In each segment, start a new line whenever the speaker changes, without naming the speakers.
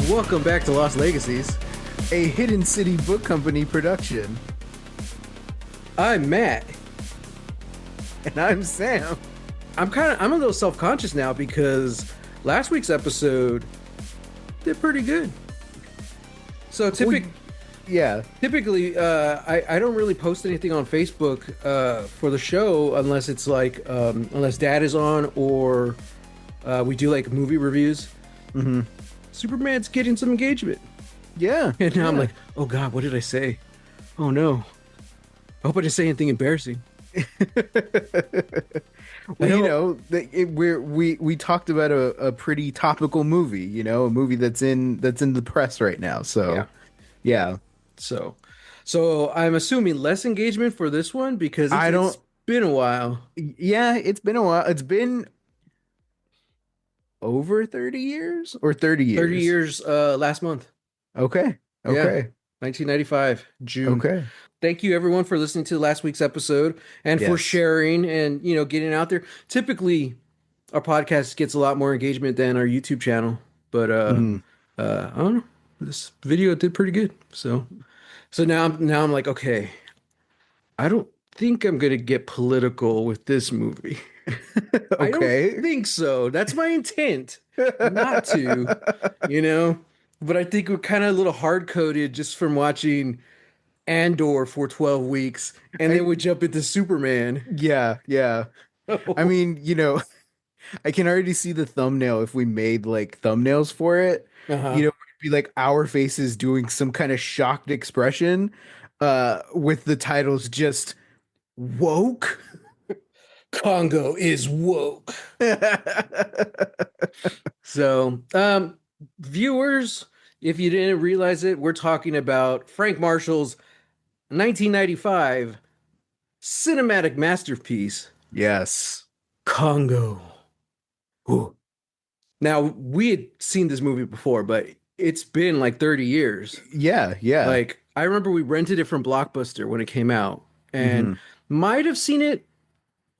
Welcome back to Lost Legacies, a Hidden City Book Company production. I'm Matt.
And I'm Sam.
I'm a little self-conscious now because last week's episode did pretty good. So typically, I don't really post anything on Facebook for the show unless it's like unless Dad is on or we do like movie reviews.
Mm-hmm.
Superman's getting some engagement.
Yeah.
And now
yeah.
I'm like, oh God, what did I say? Oh no. I hope I didn't say anything embarrassing.
Well, we talked about a pretty topical movie, a movie that's in the press right now.
Yeah.
So, yeah.
So I'm assuming less engagement for this one because
I
it's
don't.
been a while.
Yeah, it's been a while. It's been over 30 years or 30
30
years.
years last month.
Okay.
Yeah.
Okay.
1995, June.
Okay.
Thank you everyone for listening to last week's episode and for
Yes.
sharing and getting out there. Typically our podcast gets a lot more engagement than our YouTube channel, but
Mhm.
I don't know. This video did pretty good. So now I'm like, okay, I don't think I'm gonna get political with this movie. I don't
Okay.
think so. That's my intent, not to, you know. But I think we're kind of a little hard coded just from watching Andor for 12 weeks, and then we
I,
jump into Superman.
yeah. Yeah. I mean, I can already see the thumbnail if we made like thumbnails for it.
Uh-huh.
It'd be like our faces doing some kind of shocked expression, with the titles just woke.
Congo is woke. So, viewers, if you didn't realize it, we're talking about Frank Marshall's 1995 cinematic masterpiece,
Yes.
Congo. Ooh. Now, we had seen this movie before, but it's been like 30 years.
Yeah, yeah.
Like, I remember we rented it from Blockbuster when it came out and
Hmm.
might have seen it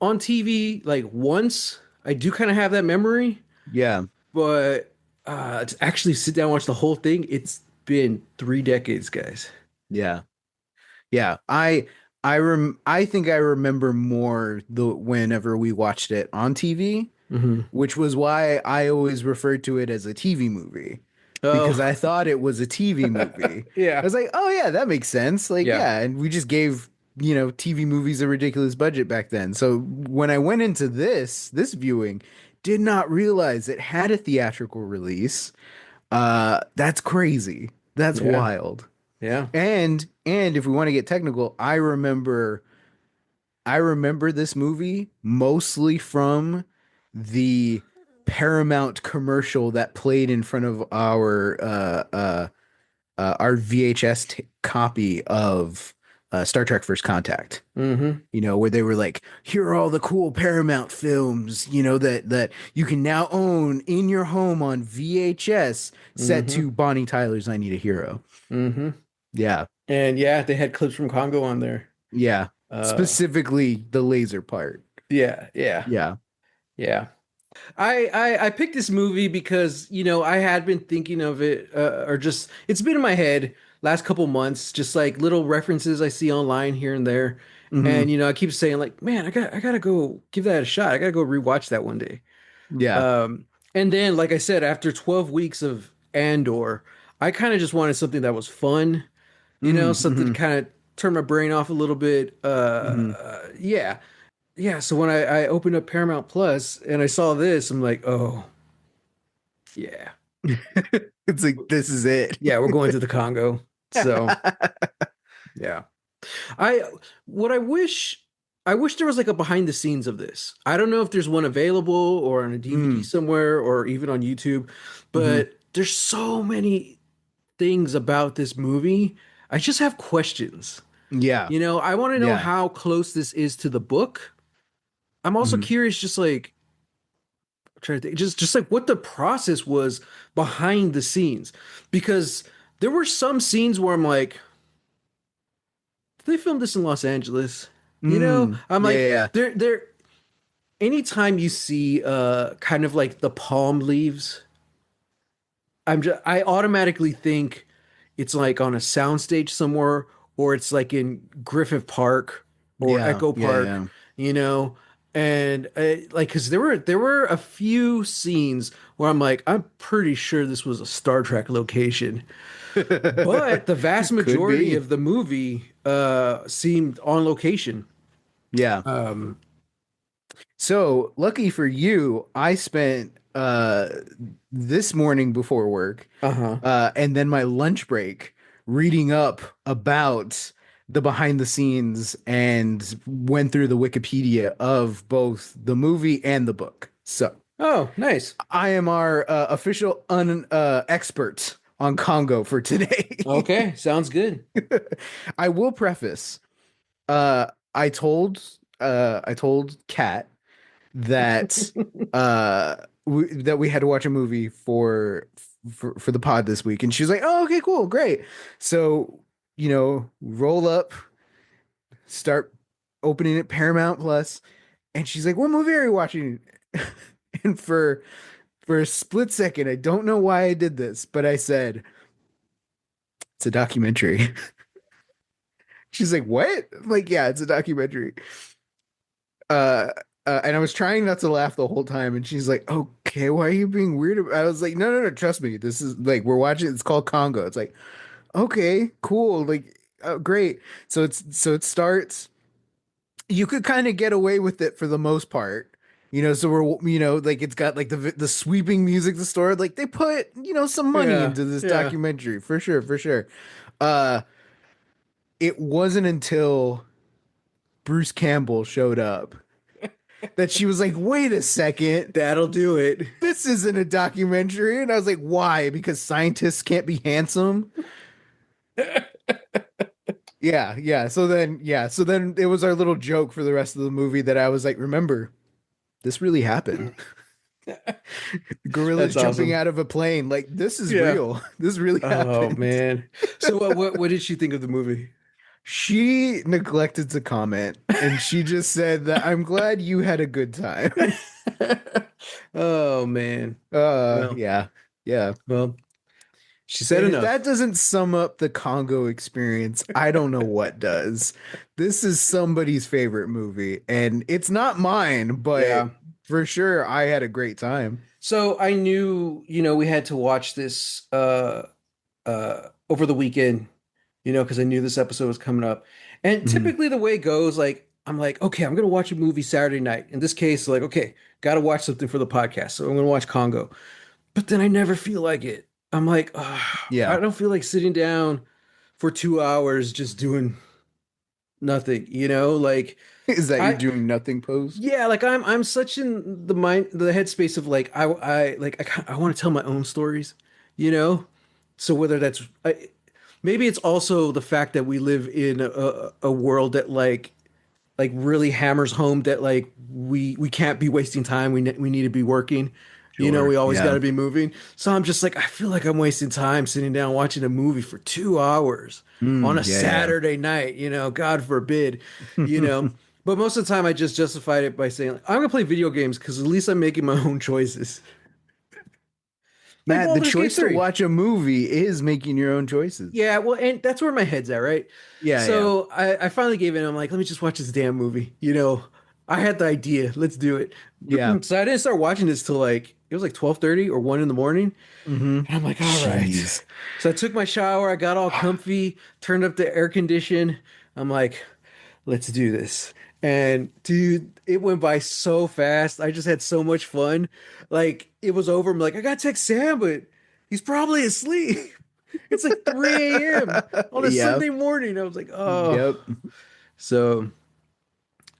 on TV like once. I do kind of have that memory,
Yeah.
but to actually sit down and watch the whole thing, it's been 3 decades, guys.
Yeah. Yeah. I think I remember more the whenever we watched it on TV,
Hmm.
which was why I always referred to it as a TV movie. Because
Oh,
I thought it was a TV movie. I
yeah,
was like, oh yeah, that makes sense. Like,
yeah,
yeah, and we just gave, TV movies a ridiculous budget back then. So when I went into this viewing, did not realize it had a theatrical release. That's crazy. That's
yeah,
wild.
yeah.
And if we want to get technical, I remember this movie mostly from the Paramount commercial that played in front of our VHS copy of Star Trek First Contact.
Hmm.
Where they were like, here are all the cool Paramount films, that you can now own in your home on VHS, set
Hmm.
to Bonnie Tyler's I Need a Hero.
Hmm.
Yeah.
And yeah, they had clips from Congo on there.
Yeah.
Uh,
Specifically the laser part.
yeah, yeah,
Yeah.
yeah. I picked this movie because I had been thinking of it, or just it's been in my head last couple months, just like little references I see online here and there,
Hmm.
and I keep saying like, man, I gotta go give that a shot. I gotta go rewatch that one day.
Yeah.
Um, and then like I said, after 12 weeks of Andor, I kind of just wanted something that was fun, something to
Hmm.
kind of turn my brain off a little bit.
Hmm.
Yeah. Yeah, so when I opened up Paramount Plus and I saw this, I'm like, oh, yeah.
It's like, this is it.
Yeah, we're going to the Congo. So, yeah. I what I wish there was like a behind the scenes of this. I don't know if there's one available or on a DVD
Mm.
somewhere or even on YouTube,
Hmm.
but there's so many things about this movie. I just have questions.
Yeah.
I want to know
Yeah.
how close this is to the book. I'm also
Hmm.
curious, just like trying to think, just like what the process was behind the scenes, because there were some scenes where I'm like, did they film this in Los Angeles? I'm
Yeah,
like,
yeah,
there. Anytime you see kind of like the palm leaves, I automatically think it's like on a soundstage somewhere, or it's like in Griffith Park or
Yeah,
Echo
yeah,
Park, you know. And like, because there were a few scenes where I'm like, I'm pretty sure this was a Star Trek location,
yeah.
but the vast
Could
majority
be.
of the movie seemed on location.
Yeah.
Um,
So lucky for you, I spent this morning before work,
uh-huh.
and then my lunch break reading up about the behind the scenes and went through the Wikipedia of both the movie and the book. So
Oh, nice.
I am our official un expert on Congo for today.
Okay, sounds good.
I will preface, uh, I told Kat that that we had to watch a movie for the pod this week, and she's like, "Oh, okay, cool, great." So, roll up, start opening at Paramount Plus, and she's like, "What movie are you watching?" And for a split second, I don't know why I did this, but I said, "It's a documentary." She's like, "What?" I'm like, "Yeah, it's a documentary." Uh, and I was trying not to laugh the whole time, and she's like, "Okay, why are you being weird?" I was like, "No, no, no, trust me. This is like we're watching. It's called Congo." It's like, "Okay, cool, like, great." So it starts. You could kind of get away with it for the most part, So like it's got like the sweeping music, the story, like they put some money
Yeah,
into this
yeah.
documentary for sure, for sure. Uh, it wasn't until Bruce Campbell showed up that she was like, "Wait a second.
That'll do it.
This isn't a documentary." And I was like, "Why? Because scientists can't be handsome?" So then it was our little joke for the rest of the movie that I was like, "Remember, this really happened. Gorillas
That's
jumping
awesome.
out of a plane. Like, this is
Yeah.
real. This really
Oh
happened."
man. So what did she think of the movie?
She neglected to comment, and she just said that, "I'm glad you had a good time."
Oh man. Well,
Yeah. Yeah.
well, she said
And if
enough.
that doesn't sum up the Congo experience, I don't know what does. This is somebody's favorite movie, and it's not mine, but
Yeah.
for sure I had a great time.
So I knew, we had to watch this over the weekend, because I knew this episode was coming up. And
Mhm.
typically the way it goes, like I'm like, okay, I'm gonna watch a movie Saturday night. In this case, like, okay, gotta watch something for the podcast. So I'm gonna watch Congo. But then I never feel like it. I'm like, I
Yeah.
don't feel like sitting down for 2 hours just doing nothing, like
Is that you're
I
doing nothing pose?
yeah, like I'm such in the headspace of like I want to tell my own stories, you know? So whether maybe it's also the fact that we live in a world that like really hammers home that like we can't be wasting time. We need to be working. We
Sure.
always got
Yeah.
to be moving. So I'm just like I feel like I'm wasting time sitting down watching a movie for 2 hours on a
Yeah,
Saturday night. God forbid. You
yeah.
know. But most of the time, I just justified it by saying like, I'm gonna play video games because at least I'm making my own choices. Like
Matt, the
Baldur's Gate
choice to
3.
watch a movie is making your own choices.
Yeah, well, and that's where my head's at, right?
Yeah, yeah.
So I finally gave in. I'm like, let me just watch this damn movie. I had the idea. Let's do it.
Yeah.
So I didn't start watching this till like it was like 12:30 or 1 in the morning.
Mm-hmm.
And I'm like, all right.
Jeez.
So I took my shower, I got all comfy, turned up the air condition. I'm like, let's do this. And dude, it went by so fast. I just had so much fun. Like it was over. I'm like, I gotta text Sam, but he's probably asleep. It's like 3 a.m. on a
Yep.
Sunday morning. I was like, oh.
Yep.
So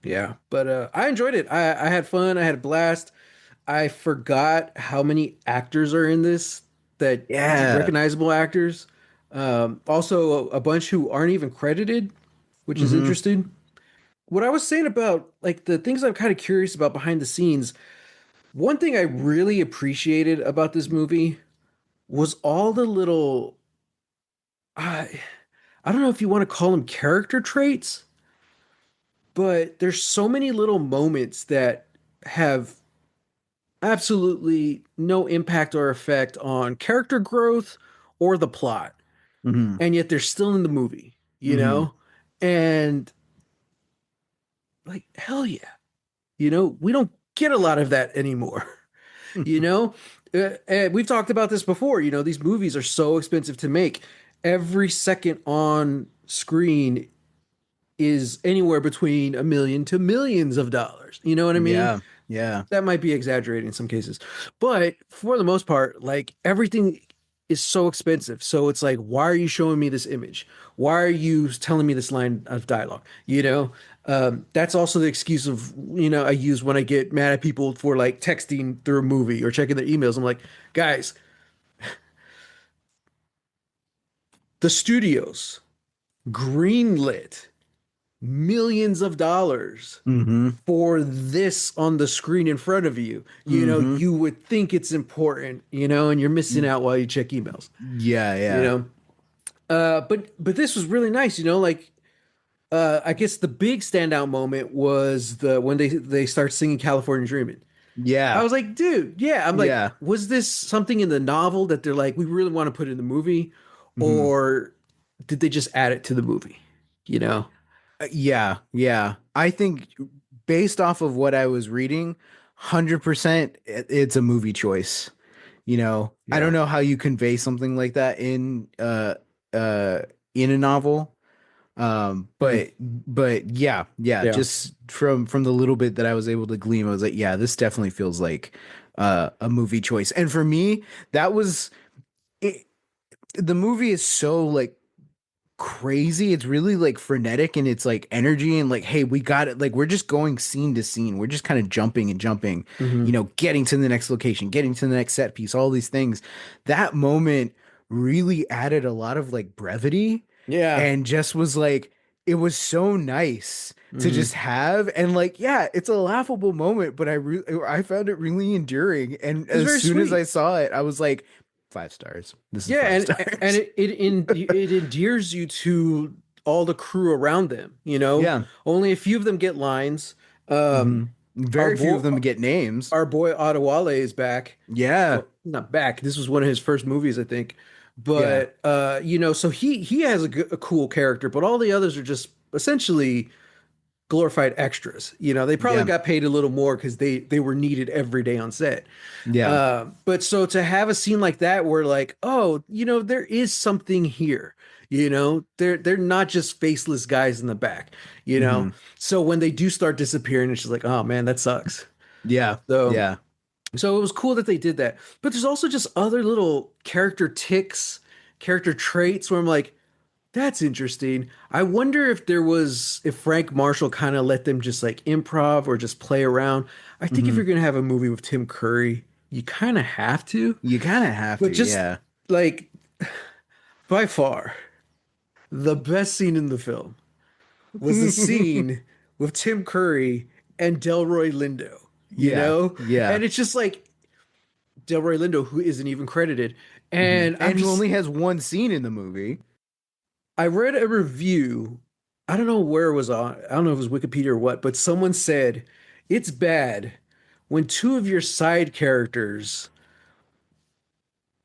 yeah. But I enjoyed it. I had fun. I had a blast. I forgot how many actors are in this that
Yeah.
recognizable actors. Also a bunch who aren't even credited, which is
Mm-hmm.
interesting. What I was saying about like the things I'm kind of curious about behind the scenes, one thing I really appreciated about this movie was all the little I I don't know if you want to call them character traits, but there's so many little moments that have absolutely no impact or effect on character growth or the plot.
Hmm.
And yet they're still in the movie, you
Hmm.
know? And like, hell yeah. We don't get a lot of that anymore, you know? And we've talked about this before. These movies are so expensive to make. Every second on screen is anywhere between a million to millions of dollars. You know what I mean?
Yeah. Yeah.
That might be exaggerating in some cases, but for the most part, like everything is so expensive. So it's like, why are you showing me this image? Why are you telling me this line of dialogue? That's also the excuse I use when I get mad at people for like texting through a movie or checking their emails. I'm like, guys, the studios greenlit millions of dollars
Hmm.
for this on the screen in front of you.
Hmm.
You would think it's important, and you're missing out while you check emails,
Yeah.
you
Yeah.
know. But this was really nice, like I guess the big standout moment was the when they start singing California Dreaming. I
Yeah.
was like, dude, yeah. I'm like,
Yeah.
was this something in the novel that they're like, we really want to put in the movie,
Hmm.
or did they just add it to the movie? You know?
Yeah. Yeah. I think based off of what I was reading, 100% it's a movie choice. I don't
Yeah.
know how you convey something like that uh in a novel.
Mm,
But yeah,
yeah.
just from the little bit that I was able to glean, I was like, yeah, this definitely feels like a movie choice. And for me, that was it. The movie is so like crazy. It's really like frenetic and it's like energy and like, hey, we got it. Like we're just going scene to scene. We're just kind of jumping and jumping,
Hmm.
getting to the next location, getting to the next set piece, all these things. That moment really added a lot of like brevity
Yeah.
and just was like, it was so nice to
Hmm.
just have and like yeah it's a laughable moment but I found it really enduring and
It was
as
very
soon as I
sweet.
saw it I was like 5 stars, this is
Yeah,
five
and
stars.
it endears you to all the crew around them.
Yeah.
Only a few of them get lines.
Hmm.
Um, our
Very few
boy,
of them get names.
our boy Adewale is back.
Yeah.
Well, not back. This was one of his first movies, I think.
Yeah.
But so he has a cool character, but all the others are just essentially glorified extras. They probably
Yeah.
got paid a little more because they were needed every day on set.
Yeah.
But so to have a scene like that where like, oh, there is something here. They're not just faceless guys in the back. You know,
Hmm.
so when they do start disappearing, it's just like, oh man, that sucks.
Yeah.
So
Yeah.
so it was cool that they did that. But there's also just other little character ticks, character traits where I'm like, that's interesting. I wonder if Frank Marshall kind of let them just like improv or just play around. I think if
Hmm.
you're gonna have a movie with Tim Curry, you kind of have to.
You kind of have
But
to.
just
Yeah.
like by far, the best scene in the film was the scene with Tim Curry and Delroy Lindo,
Yeah. Yeah.
And it's just like Delroy Lindo, who isn't even credited. And
And who only has one scene in the movie.
I read a review. I don't know where it was on. I don't know if it was Wikipedia or what, but someone said it's bad when two of your side characters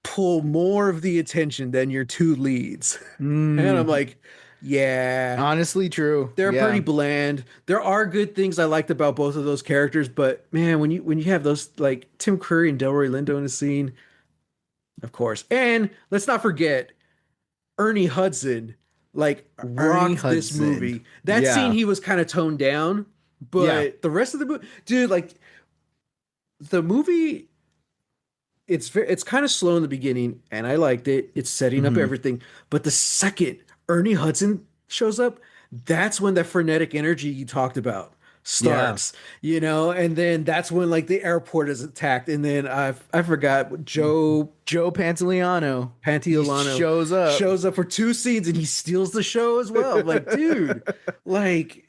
pull more of the attention than your two leads. And I'm
Mm,
like, yeah,
honestly, true.
they're pretty
Yeah.
bland. There are good things I liked about both of those characters, but man, when you have those like Tim Curry and Delroy Lindo in a scene, of course. And let's not forget Ernie Hudson like
Ernie
rocked this
Hudson.
movie. That scene
Yeah.
he was kind of toned down,
Yeah.
but the rest of the movie, dude, like the movie, it's kind of slow in the beginning, and I liked it. It's setting up
Hmm.
everything, but the second Ernie Hudson shows up, that's when that frenetic energy you talked about
Yeah.
starts, and then that's when like the airport is attacked, and then I forgot what Joe
Joe Pantoliano. He
Pantiolano
shows up.
shows up for two scenes and he steals the show as well. I'm like, dude, like,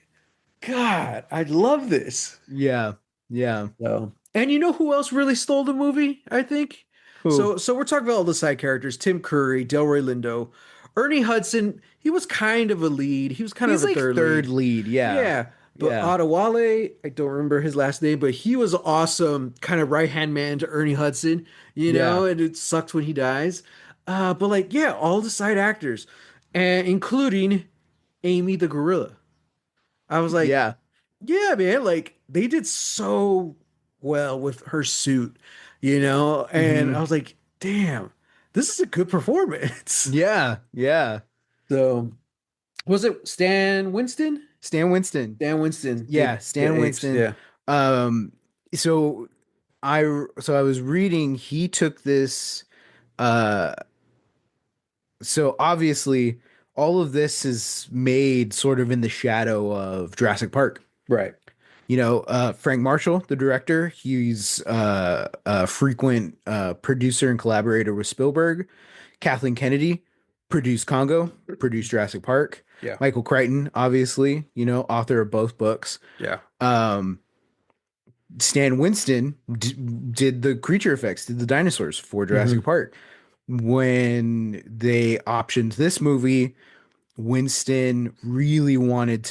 God, I love this.
Yeah. Yeah.
So, and you know who else really stole the movie? I think.
Who?
So we're talking about all the side characters: Tim Curry, Delroy Lindo, Ernie Hudson. He was kind of a lead. He was kind of
He's
a
like
third
third
lead.
lead. Yeah.
Yeah, But
Yeah.
Adewale, I don't remember his last name, but he was awesome, kind of right-hand man to Ernie Hudson,
Yeah.
and it sucks when he dies. But like, yeah, all the side actors, and including Amy the gorilla. I was like,
Yeah.
yeah, man, like they did so well with her suit, and I
Hmm.
was like, damn, this is a good performance.
Yeah. Yeah.
So, was it Stan Winston?
Stan Winston.
Stan Winston
Yeah,
did
Stan
apes,
Winston.
yeah.
Um, so I was reading he took this uh so obviously all of this is made sort of in the shadow of Jurassic Park.
Right.
Frank Marshall, the director, he's a frequent producer and collaborator with Spielberg. Kathleen Kennedy produced Congo, produced Jurassic Park.
Yeah.
Michael Crichton, obviously, author of both books.
Yeah.
Um, Stan Winston did the creature effects, did the dinosaurs for
Hmm.
Jurassic Park. When they optioned this movie, Winston really wanted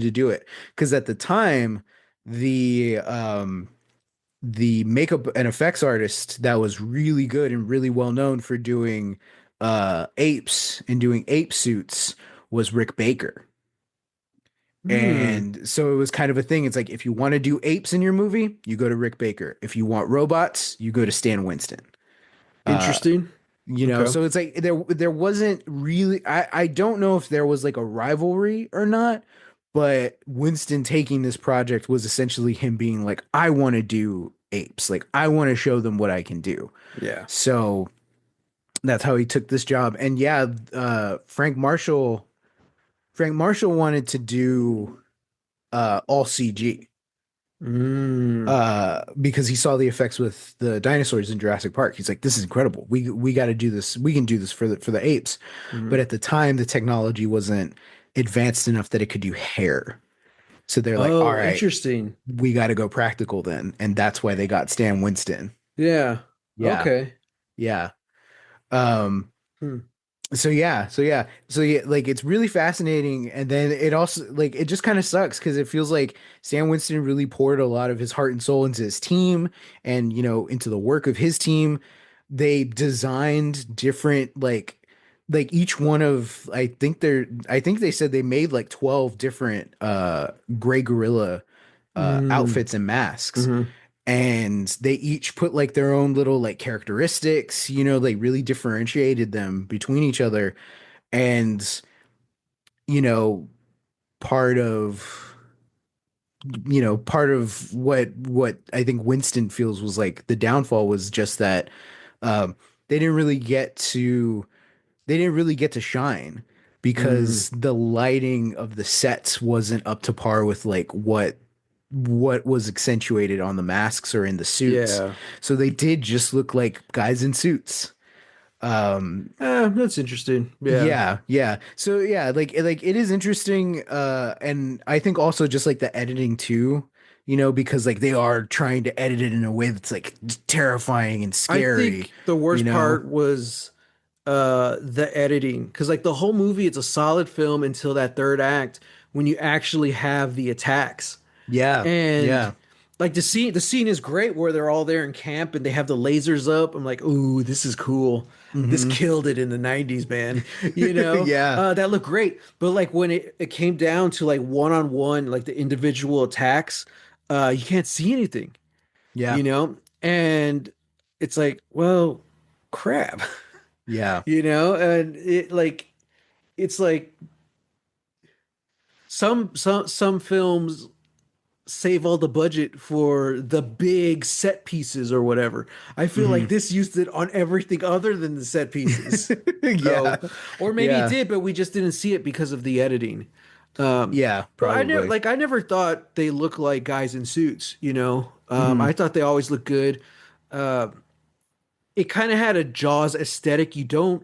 to do it because at the time the makeup and effects artist that was really good and really well known for doing apes and doing ape suits was Rick Baker.
Hmm.
And so it was kind of a thing. It's like if you want to do apes in your movie, you go to Rick Baker. If you want robots, you go to Stan Winston. Uh,
Interesting. Okay.
so it's like there wasn't really I don't know if there was like a rivalry or not, but Winston taking this project was essentially him being like, I want to do apes. Like I want to show them what I can do.
Yeah.
So that's how he took this job. And yeah, Frank Marshall wanted to do all CG.
Mm.
Because he saw the effects with the dinosaurs in Jurassic Park. He's like, this is incredible. We got to do this. We can do this for the apes. But
Hmm.
at the time, the technology wasn't advanced enough that it could do hair. So they're like, all
Oh,
right,
interesting.
we got to go practical then, and that's why they got Stan Winston.
Yeah.
Yeah,
Okay.
yeah. Um,
Hmm.
so yeah, like it's really fascinating, and then it also like it just kind of sucks because it feels like Stan Winston really poured a lot of his heart and soul into his team and into the work of his team. They designed different like each one of I think they said they made like 12 different gray gorilla
Mm.
outfits and masks,
Hmm.
and they each put like their own little like characteristics, they really differentiated them between each other. And you know part of part of what I think Winston feels was like the downfall was just that um they didn't really get to shine
Mm.
because the lighting of the sets wasn't up to par with like what was accentuated on the masks or in the suits.
Yeah.
So they did just look like guys in suits. Um,
That's interesting. Yeah.
yeah, yeah. So yeah, like it is interesting. And I think also just like the editing too, because like they are trying to edit it in a way that's like terrifying and
I
scary,
think the
you
worst
know?
part was the editing, because like the whole movie, it's a solid film until that third act when you actually have the attacks.
Yeah,
And
yeah.
like the scene is great where they're all there in camp and they have the lasers up. I'm like, ooh, this is cool. This
Hmm.
killed it in the 90s, man.
Yeah,
That looked great. But like when it came down to like one-on-one, like the individual attacks, you can't see anything,
yeah,
and it's like, well, crap.
yeah.
And it's like some films save all the budget for the big set pieces or whatever. I feel like
Hmm.
this used it on everything other than the set pieces.
Yeah,
So, or maybe it
yeah,
did, but we just didn't see it because of the editing. Um,
yeah,
but
probably.
I never thought they looked like guys in suits.
Hmm.
I thought they always looked good. Uh, it kind of had a Jaws aesthetic. You don't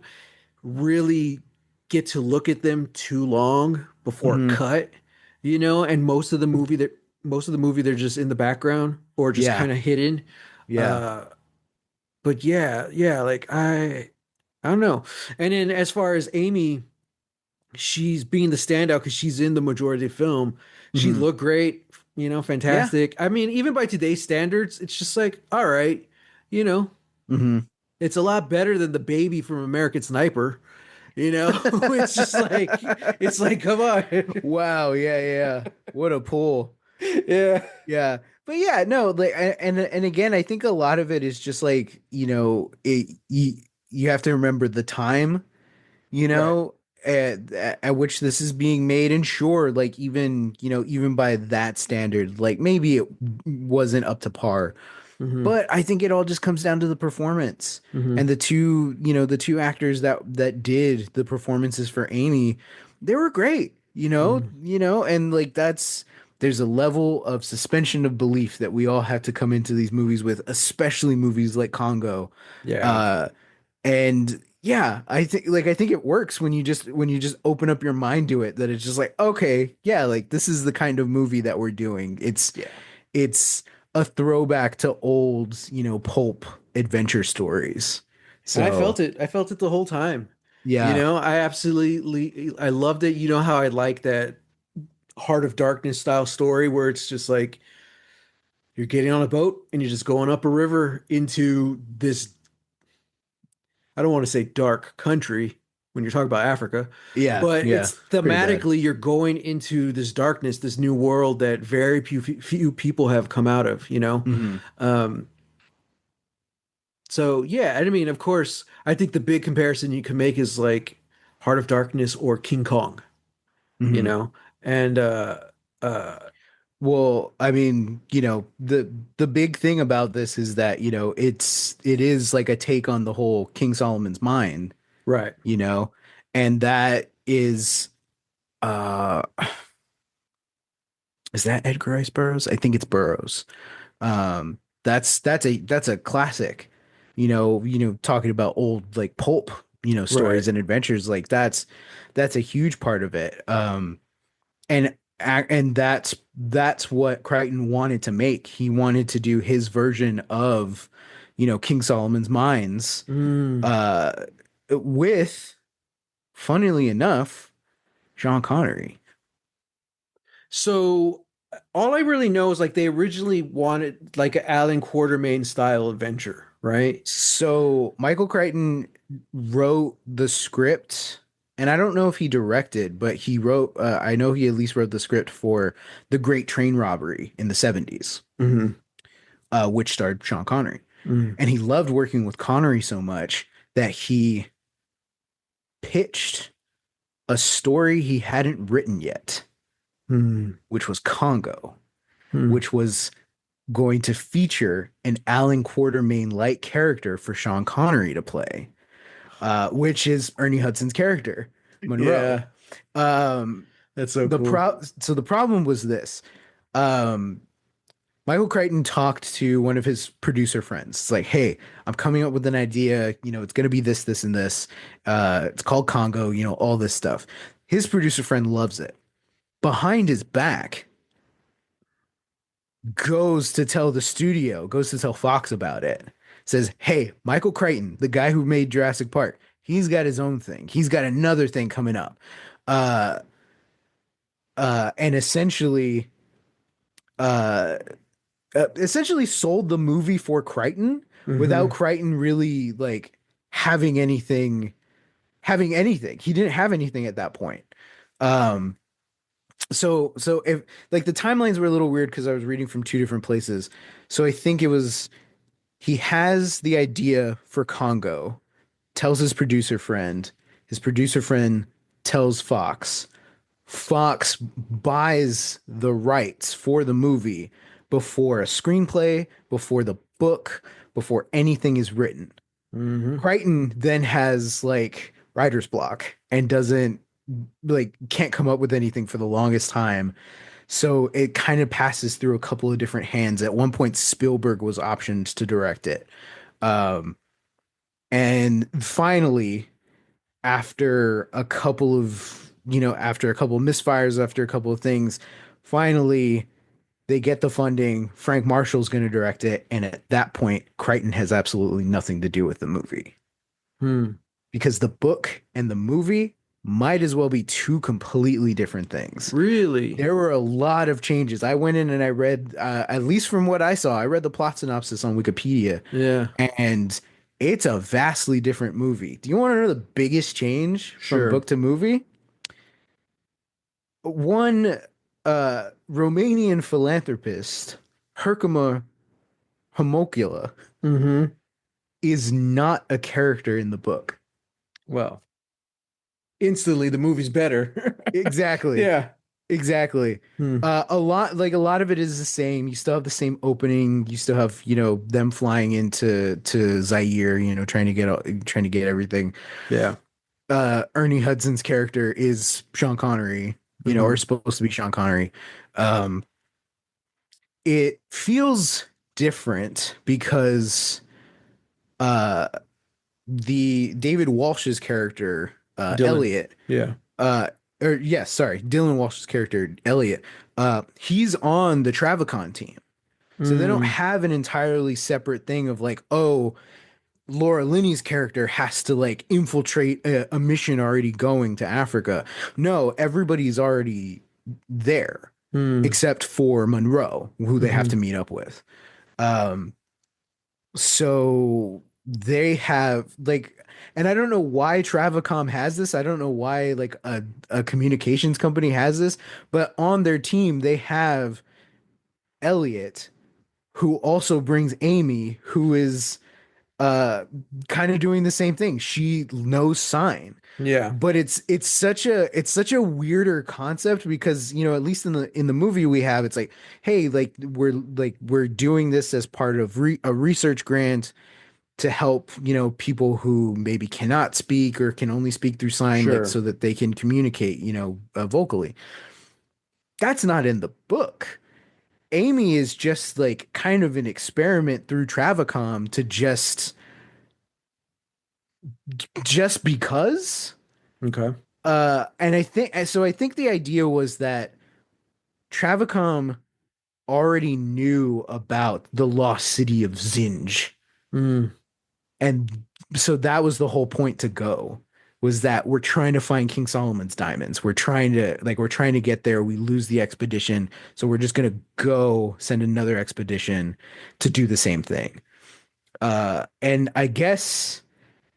really get to look at them too long before a
Hmm.
cut, and most of the movie they're just in the background or just
Yeah,
kind of hidden.
yeah.
Uh but yeah, like I don't know. And then as far as Amy, she's being the standout because she's in the majority of the film. She
Hmm.
looked great,
Yeah.
fantastic. I mean, even by today's standards, it's just like, all right, you know,
Hmm.
it's a lot better than the baby from American Sniper. It's just like, it's like, come on.
Wow. Yeah. Yeah. What a pull.
Yeah.
Yeah. But yeah, no, like, and again, I think a lot of it is just like, you have to remember the time, you
Right.
know, at which this is being made. And sure, like even by that standard, like maybe it wasn't up to par.
Hmm.
But I think it all just comes down to the performance.
Hmm.
And the two actors that did the performances for Amy, they were great,
Hmm.
and like there's a level of suspension of belief that we all have to come into these movies with, especially movies like Congo.
Yeah.
Uh and yeah, I think it works when you just open up your mind to it, that it's just like, okay, yeah, like this is the kind of movie that we're doing.
Yeah.
It's a throwback to old, pulp adventure stories.
And I
So,
felt it. I felt it the whole time.
yeah.
I absolutely, I loved it. You know how I like that Heart of Darkness style story where it's just like you're getting on a boat and you're just going up a river into this, I don't want to say dark country when you're talking about Africa,
Yeah,
but
yeah.
it's
Pretty bad.
thematically you're going into this darkness, this new world that very few people have come out of.
Hmm.
Um, so yeah, I mean, of course, I think the big comparison you can make is like Heart of Darkness or King Kong, you
Hmm.
know, and uh,
Well, I mean, the big thing about this is that, it is like a take on the whole King Solomon's Mine,
right.
you know, and that uh is that Edgar Rice Burroughs? I think it's Burroughs. That's a classic. Talking about old like pulp,
Right.
stories and adventures, like that's a huge part of it. And that's what Crichton wanted to make. He wanted to do his version of, King Solomon's Mines,
Mm.
uh, with, funnily enough, Sean Connery.
So all I really know is like they originally wanted like an Alan Quartermain style adventure, right?
So Michael Crichton wrote the script, and I don't know if he directed, but he wrote. I know he at least wrote the script for The Great Train Robbery in the '70s,
Hmm.
which starred Sean Connery.
Hmm.
And he loved working with Connery so much that he pitched a story he hadn't written yet,
Hmm.
which was Congo,
Hmm.
which was going to feature an Alan Quartermain-like character for Sean Connery to play, which is Ernie Hudson's character, Monroe.
Yeah,
Um,
that's so cool.
so the problem was this. Um, Michael Crichton talked to one of his producer friends. It's like, hey, I'm coming up with an idea. It's going to be this, this, and this. It's called Congo, all this stuff. His producer friend loves it. Behind his back, goes to tell Fox about it. Says, hey, Michael Crichton, the guy who made Jurassic Park, he's got his own thing. He's got another thing coming up. Uh, and uh, essentially sold the movie for Crichton without
Hmm.
Crichton really like having anything, having anything. He didn't have anything at that point. Um, so if like the timelines were a little weird because I was reading from two different places. So I think it was he has the idea for Congo, tells his producer friend tells Fox. Fox buys the rights for the movie before a screenplay, before the book, before anything is written.
Hmm.
Crichton then has like writer's block and doesn't like can't come up with anything for the longest time. So it kind of passes through a couple of different hands. At one point, Spielberg was optioned to direct it. Um, and finally, after a couple of misfires, after a couple of things, finally they get the funding. Frank Marshall's going to direct it. And at that point, Crichton has absolutely nothing to do with the movie
Hmm.
because the book and the movie. might as well be two completely different things.
Really?
There were a lot of changes. I went in and I read, at least from what I saw, I read the plot synopsis on Wikipedia,
Yeah,
and it's a vastly different movie. Do you want to know the biggest change from
sure.
book to movie? One Romanian philanthropist, Herkimer Homocula,
Mm-hmm.
is not a character in the book.
Well, instantly the movie's better.
Exactly.
Yeah.
Exactly.
Hmm.
A lot of it is the same. You still have the same opening. You still have, them flying into to Zaire, trying to get everything.
Yeah.
Ernie Hudson's character is Sean Connery, or
Mm-hmm.
supposed to be Sean Connery. Um, it feels different because uh the David Walsh's character,
Dylan.
Elliot,
Yeah.
uh or yes, sorry, Dylan Walsh's character, Elliot, he's on the Travacon team. So they don't
Mm.
have an entirely separate thing of like, oh, Laura Linney's character has to like infiltrate a mission already going to Africa. No, everybody's already there
Mm.
except for Monroe, who they have
Mm-hmm.
to meet up with. Um, so they have like, and I don't know why Travacom has this. I don't know why like a communications company has this, but on their team they have Elliot, who also brings Amy, who is uh kind of doing the same thing. She knows sign.
Yeah.
But it's such a weirder concept because, at least in the movie we have, it's like, hey, like we're doing this as part of a research grant to help, people who maybe cannot speak or can only speak through sign, like
Sure.
so that they can communicate, vocally. That's not in the book. Amy is just like kind of an experiment through Travacom to just because.
Okay.
And I think the idea was that Travacom already knew about the lost city of Zinj.
Mm.
And so that was the whole point to go, was that we're trying to find King Solomon's diamonds. We're trying to get there. We lose the expedition. So we're just gonna go send another expedition to do the same thing. And I guess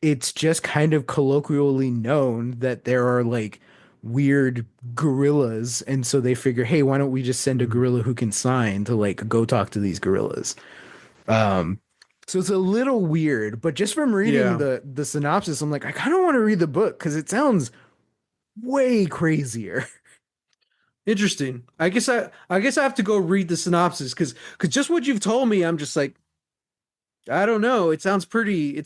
it's just kind of colloquially known that there are like weird gorillas, and so they figure, hey, why don't we just send a
Mm.
gorilla who can sign to like go talk to these gorillas. um so it's a little weird, but just from reading
Yeah.
the synopsis, I'm like, I kind of want to read the book because it sounds way crazier.
Interesting. I guess I have to go read the synopsis because just what you've told me, I'm just like, I don't know. It sounds pretty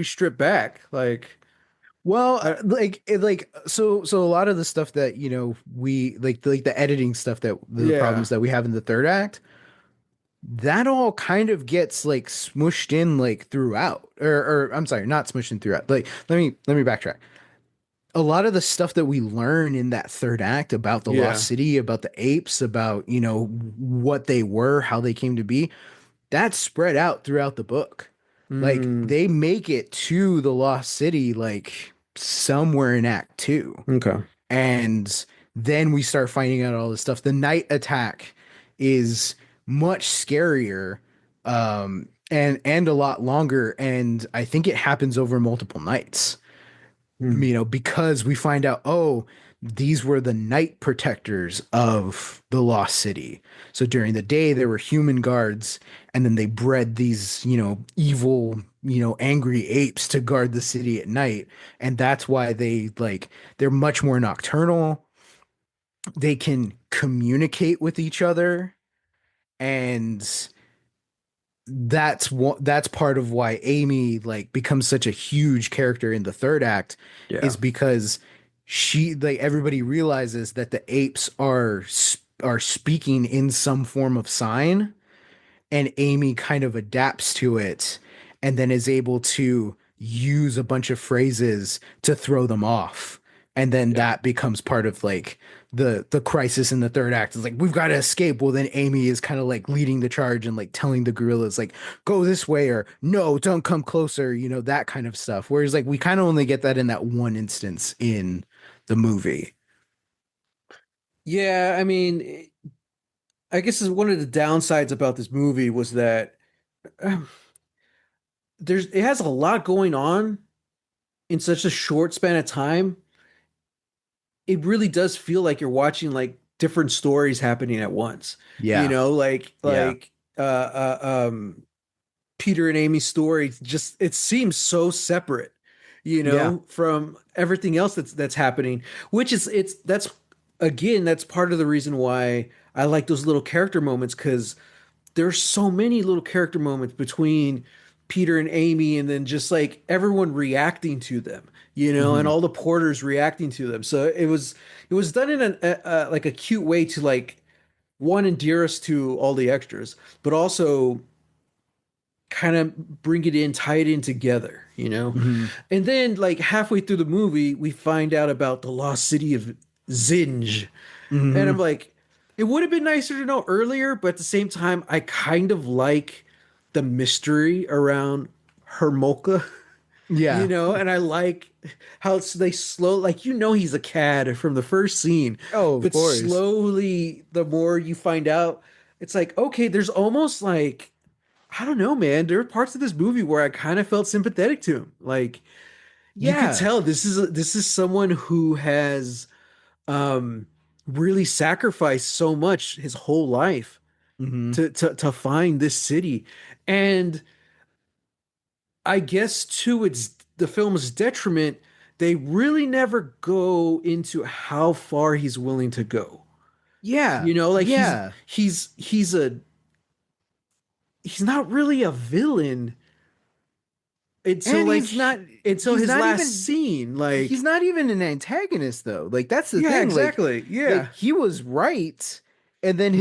stripped back. Like
Well,
I,
so a lot of the stuff that, we like the editing stuff, that the
yeah.
problems that we have in the third act, that all kind of gets like smushed in like throughout, or I'm sorry, not smushed in throughout. Like, let me backtrack. A lot of the stuff that we learn in that third act about the lost
Yeah.
city, about the apes, about, what they were, how they came to be, that's spread out throughout the book. Like
Mm.
they make it to the lost city like somewhere in act 2.
Okay.
And then we start finding out all this stuff. The night attack is much scarier, and a lot longer, and I think it happens over multiple nights.
Mm.
Because we find out, oh, these were the night protectors of the lost city. So during the day there were human guards, and then they bred these, evil, angry apes to guard the city at night. And that's why they're much more nocturnal. They can communicate with each other, and that's part of why Amy like becomes such a huge character in the third act,
Yeah.
is because she like everybody realizes that the apes are speaking in some form of sign, and Amy kind of adapts to it and then is able to use a bunch of phrases to throw them off. And then
Yeah.
that becomes part of like the crisis in the third act. Is like, we've got to escape. Well, then Amy is kind of like leading the charge and like telling the gorillas like, go this way, or no, don't come closer, that kind of stuff. Whereas like we kind of only get that in that one instance in the movie.
Yeah, I mean, I guess is one of the downsides about this movie was that um, it has a lot going on in such a short span of time. It really does feel like you're watching like different stories happening at once. You
Yeah.
know,
Yeah.
Peter and Amy's story just it seems so separate,
Yeah.
from everything else that's happening, which is it's that's again that's part of the reason why I like those little character moments because there's so many little character moments between Peter and Amy, and then just like everyone reacting to them, and
Hmm.
all the porters reacting to them. So it was done in like a cute way to like one endear us to all the extras, but also kind of bring it in, tie it in together.
Hmm.
And then like halfway through the movie, we find out about the lost city of Zinj, and I'm
Hmm.
like, it would have been nicer to know earlier, but at the same time, I kind of like the mystery around Hermolka,
Yeah.
and I like how they like he's a cad from the first scene,
Oh, of
but
course.
slowly the more you find out, it's like, okay, there's almost like I don't know, man. There are parts of this movie where I kind of felt sympathetic to him. Like you could
Yeah.
tell this is someone who has um really sacrificed so much his whole life
Hmm.
to find this city. And I guess to its the film's detriment, they really never go into how far he's willing to go.
Yeah.
Like
Yeah.
he's not really a villain until
And
like until
he's
his
not
last
even
scene.
he's
Like,
not even an antagonist though. Like that's the
yeah,
thing.
exactly. Yeah.
He was right, and then
Mhm.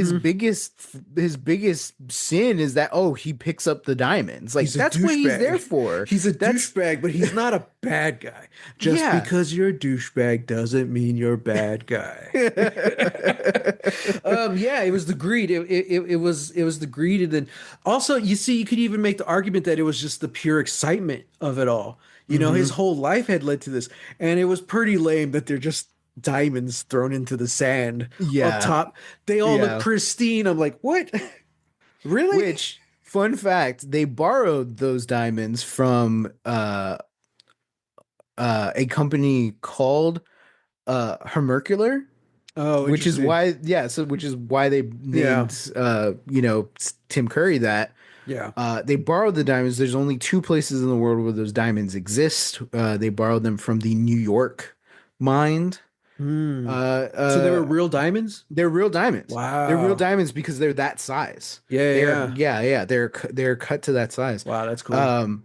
his biggest sin is that he picks up the diamonds. Like
He's a
that's what he's there
douchebag.
for.
He's a
That's
douchebag, but he's not a bad guy. Just
yeah.
because you're a douchebag doesn't mean you're a bad guy. Yeah, it was the greed. It was the greed, and then also you see, you could even make the argument that it was just the pure excitement of it all. His
Hmm.
whole life had led to this, and it was pretty lame that they're just diamonds thrown into the sand up
Yeah.
top. They all look
Yeah.
pristine. I'm like, what? Really?
Which, fun fact, they borrowed those diamonds from a company called Hermercular,
Oh,
which is
interesting.
why which is why they
Yeah,
named Tim Curry that.
yeah.
They borrowed the diamonds. There's only two places in the world where those diamonds exist. They borrowed them from the New York mine.
Hmm.
Uh,
So they were
uh,
real diamonds?
they're real diamonds. They're real
Wow.
diamonds because they're that size.
Yeah, yeah,
They're
yeah.
yeah. They're cut to that size.
Wow, that's cool.
Um,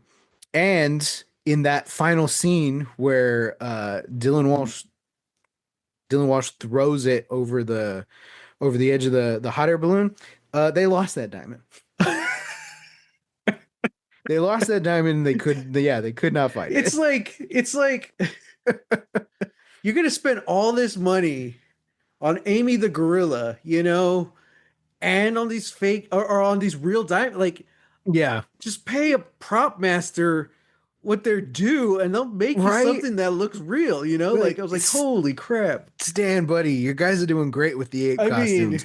and in that final scene where Dylan Walsh throws it over the edge of the hot air balloon, they lost that diamond. They lost that diamond. They could not find
It's
it.
like it's like you're gonna spend all this money on Amy the gorilla, and on these fake or on these real diamonds. Like,
Yeah.
just pay a prop master what they're due, and they'll make you
Right?
something that looks real. Like I
Like,
was like, holy crap.
Stan, buddy, you guys are doing great with the ape
I mean,
costumes.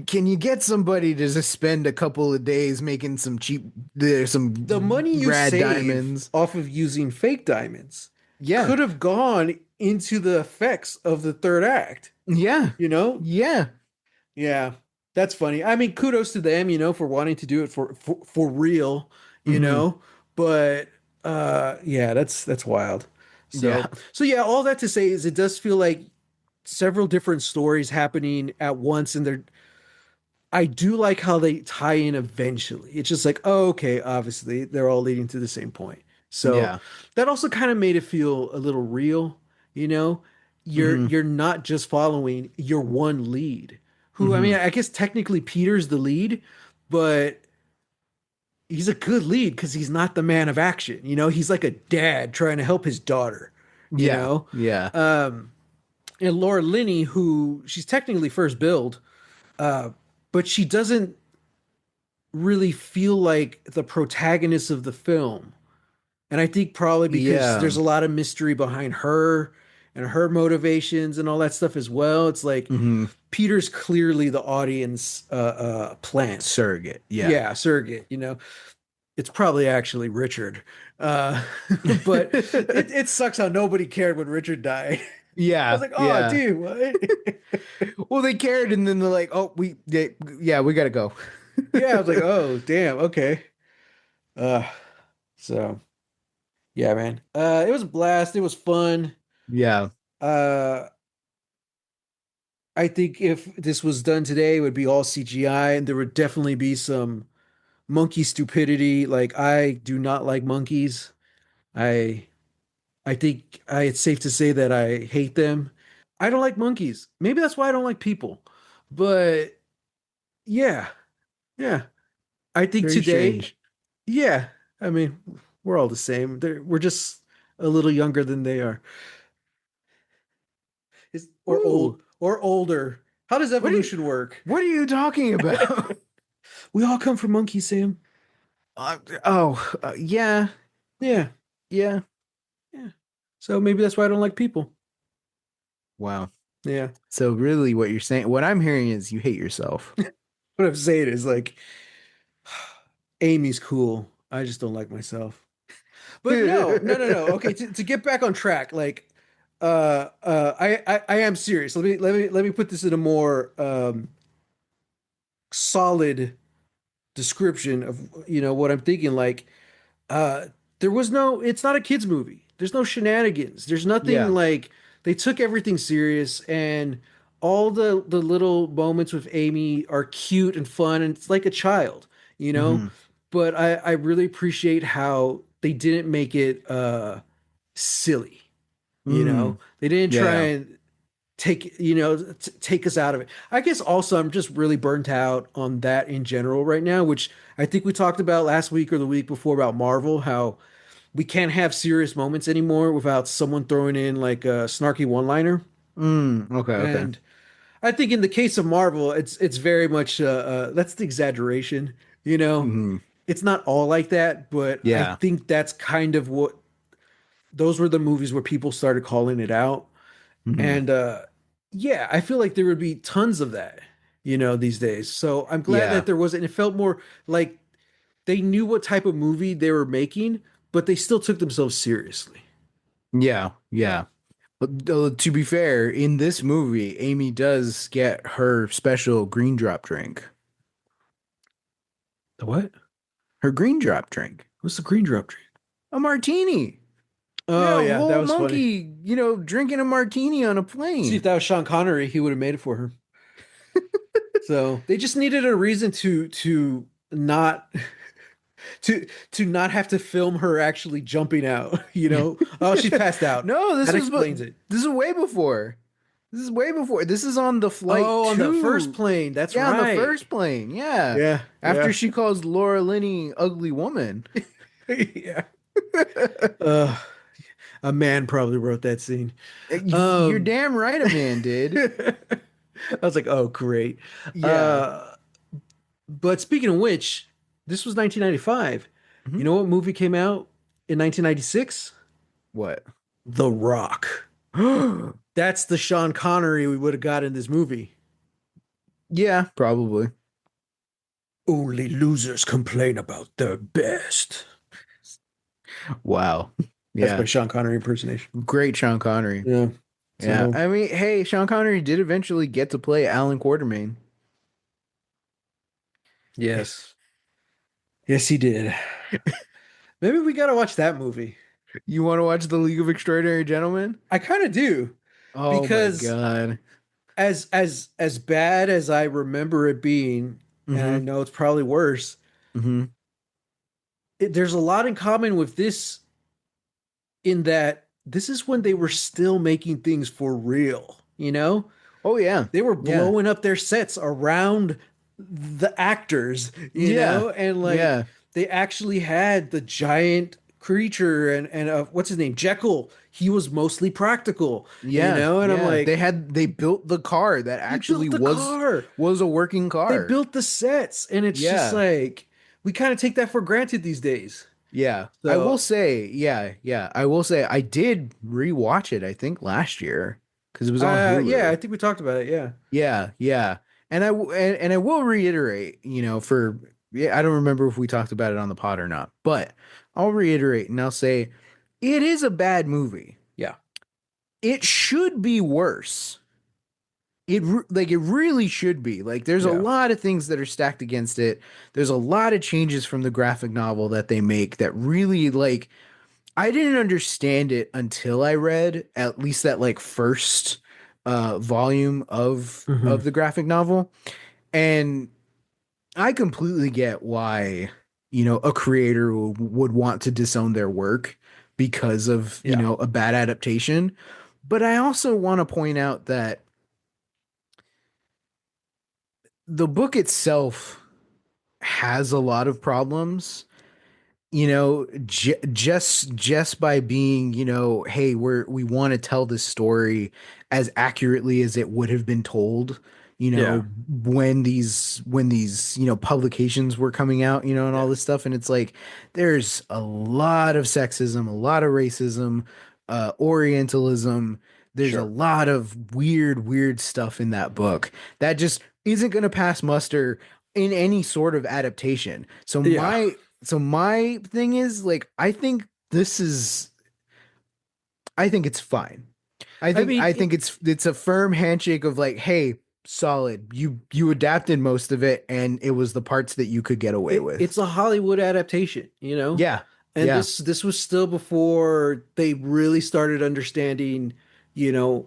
Can you get somebody to just spend a couple of days making some
the
some
money you
rad
save
diamonds?
off of using fake diamonds
Yeah.
could have gone into the effects of the third act,
Yeah.
you know?
Yeah.
Yeah, that's funny. I mean, kudos to them, for wanting to do it for real, you
Hmm.
know. But yeah, that's wild.
Yeah.
So yeah, all that to say is it does feel like several different stories happening at once, and I do like how they tie in eventually. It's just like, oh, okay, obviously they're all leading to the same point. So
Yeah.
that also kind of made it feel a little real, you know? You're
Hmm.
you're not just following your one lead. Who, I mean,
Hmm.
I guess technically Peter's the lead, but he's a good lead because he's not the man of action. He's like a dad trying to help his daughter, you
Yeah.
know?
Yeah.
Um, and Laura Linney, who she's technically first build, uh, but she doesn't really feel like the protagonist of the film. And I think probably because
Yeah.
there's a lot of mystery behind her and her motivations and all that stuff as well. It's like
Hmm.
Peter's clearly the audience plant.
Surrogate. Yeah.
Yeah, surrogate, you know. It's probably actually Richard. Uh, but it sucks how nobody cared when Richard died. I was
Yeah.
like, oh,
Yeah.
dude, what?
Well, they cared, and then they're like, "Oh, yeah, we gotta go."
Yeah, I was like, oh, damn, okay. Uh, so yeah, man. It was a blast. It was fun.
Yeah.
Uh, I think if this was done today, it would be all CGI, and there would definitely be some monkey stupidity. Like I do not like monkeys. I I think it's safe to say that I hate them. I don't like monkeys. Maybe that's why I don't like people. But yeah, yeah. I think
Very
today,
strange.
yeah. I mean, we're all the same. We're just a little younger than they are. Or
Ooh.
old or older. How does
What are you
evolution work?
what are you talking about?
We all come from monkeys, Sam.
Yeah.
Yeah,
Yeah.
yeah. So maybe that's why I don't like people.
Wow.
Yeah.
So really what you're saying, what I'm hearing is you hate yourself.
What I'm saying is like Amy's cool. I just don't like myself. But no, no, no, no. Okay, to get back on track, like I am serious. Let me put this in a more solid description of what I'm thinking. Like uh there was no it's not a kids movie. There's no shenanigans. There's nothing
Yeah.
like they took everything serious, and all the little moments with Amy are cute and fun, and it's like a child, you know?
Hmm.
But I really appreciate how they didn't make it silly, you know?
Mm.
They didn't try
Yeah.
and take us out of it. I guess also I'm just really burnt out on that in general right now, which I think we talked about last week or the week before about Marvel, how we can't have serious moments anymore without someone throwing in like a snarky one-liner.
Okay, okay.
And I think in the case of Marvel, it's very much that's the exaggeration, you know.
Hmm.
It's not all like that, but I
Yeah.
think that's kind of what those were the movies where people started calling it out.
Hmm.
And yeah, I feel like there would be tons of that, these days. So I'm glad
Yeah.
that there wasn't. It felt more like they knew what type of movie they were making, but they still took themselves seriously.
Yeah. Yeah. But to be fair, in this movie, Amy does get her special green drop drink.
The what?
Her green drop drink.
What's the green drop drink?
A martini. We
Oh
got a
yeah, that
whole
was funny.
monkey, drinking a martini on a
See, if
plane.
that was Sean Connery, he would have made it for her. So they just needed a reason to not to not have to film her actually jumping out. Oh, she passed out.
No,
That explains it.
this is way before. This is way before. This is on the flight
Oh, on the first
to,
plane. That's
yeah, on the
right.
first plane. Yeah.
Yeah,
After
yeah,
she calls Laura Linney ugly woman.
yeah. Uh, a man probably wrote that scene.
You're
Um,
damn right a man did.
I was like, oh, great.
Yeah.
Uh, but speaking of which, this was 1995. You
Mhm.
know what movie came out in 1996?
What?
The Rock. That's the Sean Connery we would have got in this movie.
Yeah, probably.
Only losers complain about their best.
Wow.
That's my
Yeah.
Sean Connery impersonation.
Great Sean Connery.
Yeah.
Yeah.
So,
I mean, hey, Sean Connery did eventually get to play Alan Quartermain.
yes. Yes, he did. Maybe we got to watch that movie.
You want to watch The League of Extraordinary Gentlemen?
I kind of do
Oh my
because
God.
as bad as I remember it being, and I
Mm-hmm.
know it's probably worse,
Mm-hmm.
there's a lot in common with this in that this is when they were still making things for real, you know?
Oh yeah.
They were
Yeah.
blowing up their sets around the actors,
Yeah.
and like
Yeah.
they actually had the giant creature and what's his name? Jekyll. He was mostly practical,
Yeah.
and I'm
Yeah.
like,
They built the car that
they
actually
built the car.
was a working
They
car.
built the sets, and it's just
Yeah.
like we kind of take that for granted these days.
Yeah. I will
So
say, yeah. I will say I did rewatch it, I think last year because it was on
yeah,
Hulu.
I think we talked about it. Yeah.
Yeah. And I will reiterate, for yeah, I don't remember if we talked about it on the pod or not, but I'll reiterate and I'll say it is a bad movie.
Yeah.
It should be worse. It really should be. Like there's a
Yeah.
lot of things that are stacked against it. There's a lot of changes from the graphic novel that they make that really like I didn't understand it until I read at least that like first volume of
Hmm.
the graphic novel. And I completely get why, a creator would want to disown their work because of,
Yeah.
a bad adaptation. But I also want to point out that the book itself has a lot of problems, just by being, hey, we want to tell this story as accurately as it would have been told,
Yeah.
when these publications were coming out, and all
Yeah.
this stuff. And it's like there's a lot of sexism, a lot of racism, Orientalism. There's a
Sure.
lot of weird stuff in that book that just isn't going to pass muster in any sort of adaptation.
Yeah.
So my thing is like I think it's fine.
I mean,
I think it's a firm handshake of like, hey, solid. You adapted most of it and it was the parts that you could get away with.
it's a Hollywood adaptation, you know?
Yeah.
And
Yeah.
this was still before they really started understanding,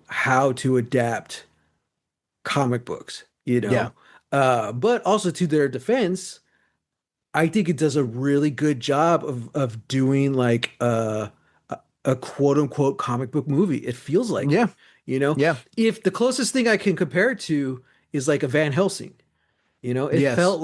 how to adapt comic books, you
Yeah.
know. But also to their defense, I think it does a really good job of doing like a quote unquote comic book movie. It feels like
Yeah.
it, you know.
Yeah.
If the closest thing I can compare it to is like a Van Helsing, it
Yes.
felt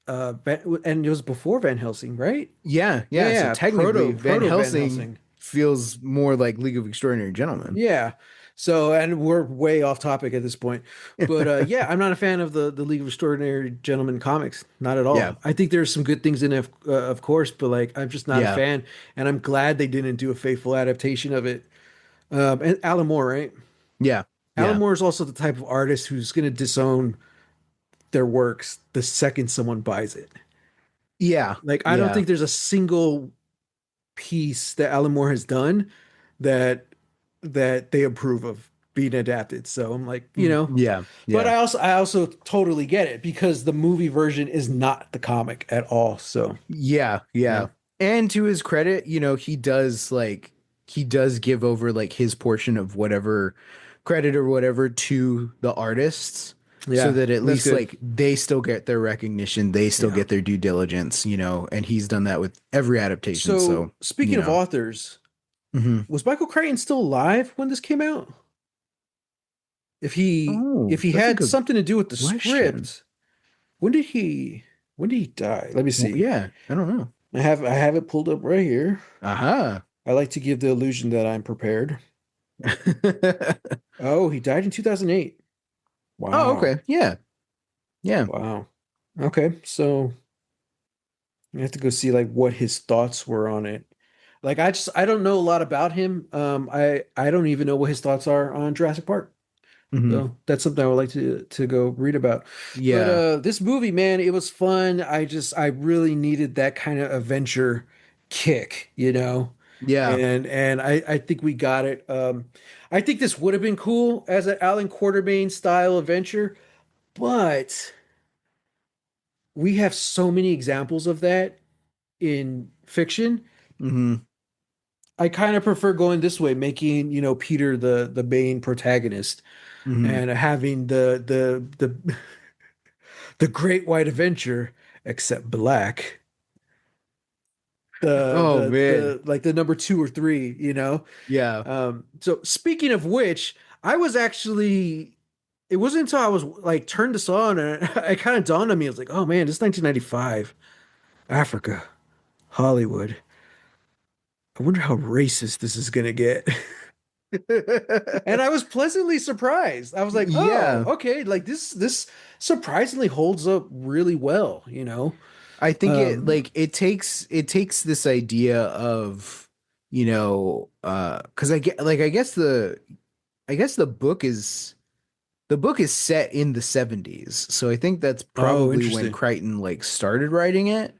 and it was before Van Helsing, right?
Yeah.
Yeah,
Yeah. So
yeah,
technically Van
proto Van
Helsing
Helsing.
feels more like League of Extraordinary Gentlemen.
Yeah. So, and we're way off topic at this point. But yeah, I'm not a fan of the League of Extraordinary Gentlemen comics. Not at
Yeah.
all. I think there's some good things in it, of course, but like I'm just not a
Yeah.
fan. And I'm glad they didn't do a faithful adaptation of it. And Alan Moore, right?
Yeah.
Alan
Yeah.
Moore is also the type of artist who's going to disown their works the second someone buys it.
Yeah.
Like, I don't
Yeah.
think there's a single piece that Alan Moore has done that they approve of being adapted. So I'm like,
Yeah.
but
Yeah.
I also totally get it because the movie version is not the comic at all. So,
Yeah,
yeah.
yeah. And to his credit, he does give over like his portion of whatever credit or whatever to the artists so
Yeah,
that at
that's
least
good.
like they still get their recognition, they still
Yeah.
get their due diligence, and he's done that with every adaptation.
So,
So,
speaking of authors,
mhm.
was Michael Crichton still alive when this came out? If
Oh,
he
that's a
had
good
something to do with the
question.
script, when did he when did he die? Let me
Well,
see.
yeah, I don't know.
I have it pulled up right here.
Aha.
I like to give the illusion that I'm prepared. Oh, he died in 2008.
Oh,
Wow.
okay. Yeah. Yeah.
Wow. Okay, so I have to go see like what his thoughts were on it. Like I don't know a lot about him. I don't even know what his thoughts are on Jurassic Park.
Hmm.
So that's something I would like to go read about. But
Yeah.
this movie, man, it was fun. I really needed that kind of adventure kick.
Yeah.
And I think we got it. I think this would have been cool as an Alan Quartermain style adventure, but we have so many examples of that in fiction.
Hmm.
I kind of prefer going this way, making, Peter the main protagonist
Hmm.
and having the Great White Adventure, except black.
Oh man.
The like the number two or three.
Yeah.
So speaking of which, I was actually it wasn't until I was like turned this on and it kind of dawned on me. I was like, oh man, this is 1995, Africa, Hollywood. I wonder how racist this is gonna get. And I was pleasantly surprised. I was like, oh,
Yeah.
okay, like this surprisingly holds up really well.
I think
Um,
it takes this idea of, because I guess the book is set in the 70s. So I think that's
oh,
probably when
interesting.
Crichton like started writing it.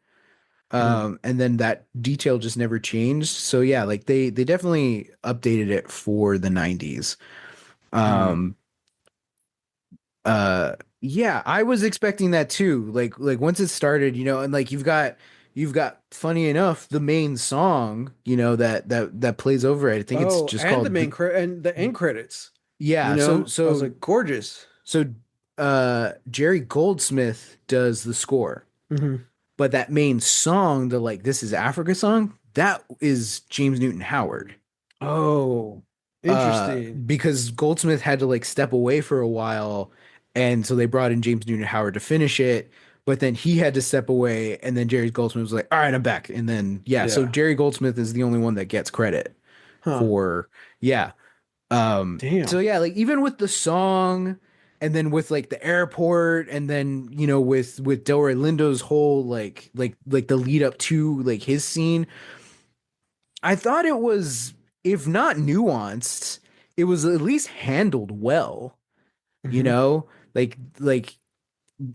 Hmm.
And then that detail just never changed. So yeah, like they definitely updated it for the 90s.
Hmm.
Um yeah, I was expecting that too. Like once it started, and like you've got funny enough the main song, that plays over it. I think it's
Oh,
just
and the
called
main and the end credits.
yeah,
I was like, gorgeous.
so Jerry Goldsmith does the score.
Hmm.
But that main song, the like This Is Africa song, that is James Newton Howard.
Oh, interesting.
Because Goldsmith had to like step away for a while, and so they brought in James Newton Howard to finish it. But then he had to step away, and then Jerry Goldsmith was like, "All right, I'm back." And then yeah, so
Yeah.
Jerry Goldsmith is the only one that gets credit
Huh.
for yeah. So
Damn.
yeah, like even with the song, and then with like the airport, and then with Delroy Lindo's whole like the lead up to like his scene, I thought it was, if not nuanced, it was at least handled well. You
Hmm.
know, like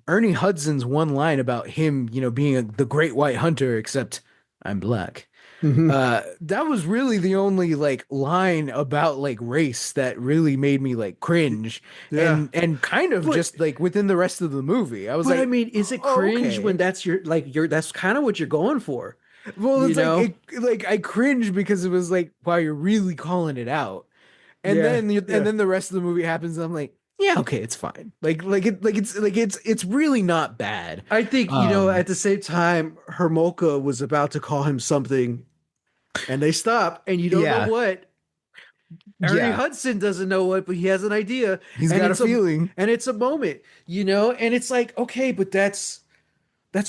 Ernie Hudson's one line about him, being the great white hunter, except I'm black.
Hmm.
That was really the only like line about like race that really made me like cringe,
Yeah.
and kind of
But
just like within the rest of the movie. I was
I
like,
mean, is it
oh,
cringe when
okay.
that's your like your that's kind of what you're going for,
Well,
you
it's like
know?
I cringe because it was like, wow, you're really calling it out. And
Yeah.
then
Yeah. I think,
Um,
at the same time, Hermoka was about to call him something and they stop and you don't know
yeah,
what. Ernie
yeah,
Hudson doesn't know what, but he has an idea
he's
and
got a feeling.
it's a moment, and it's like, okay, but that's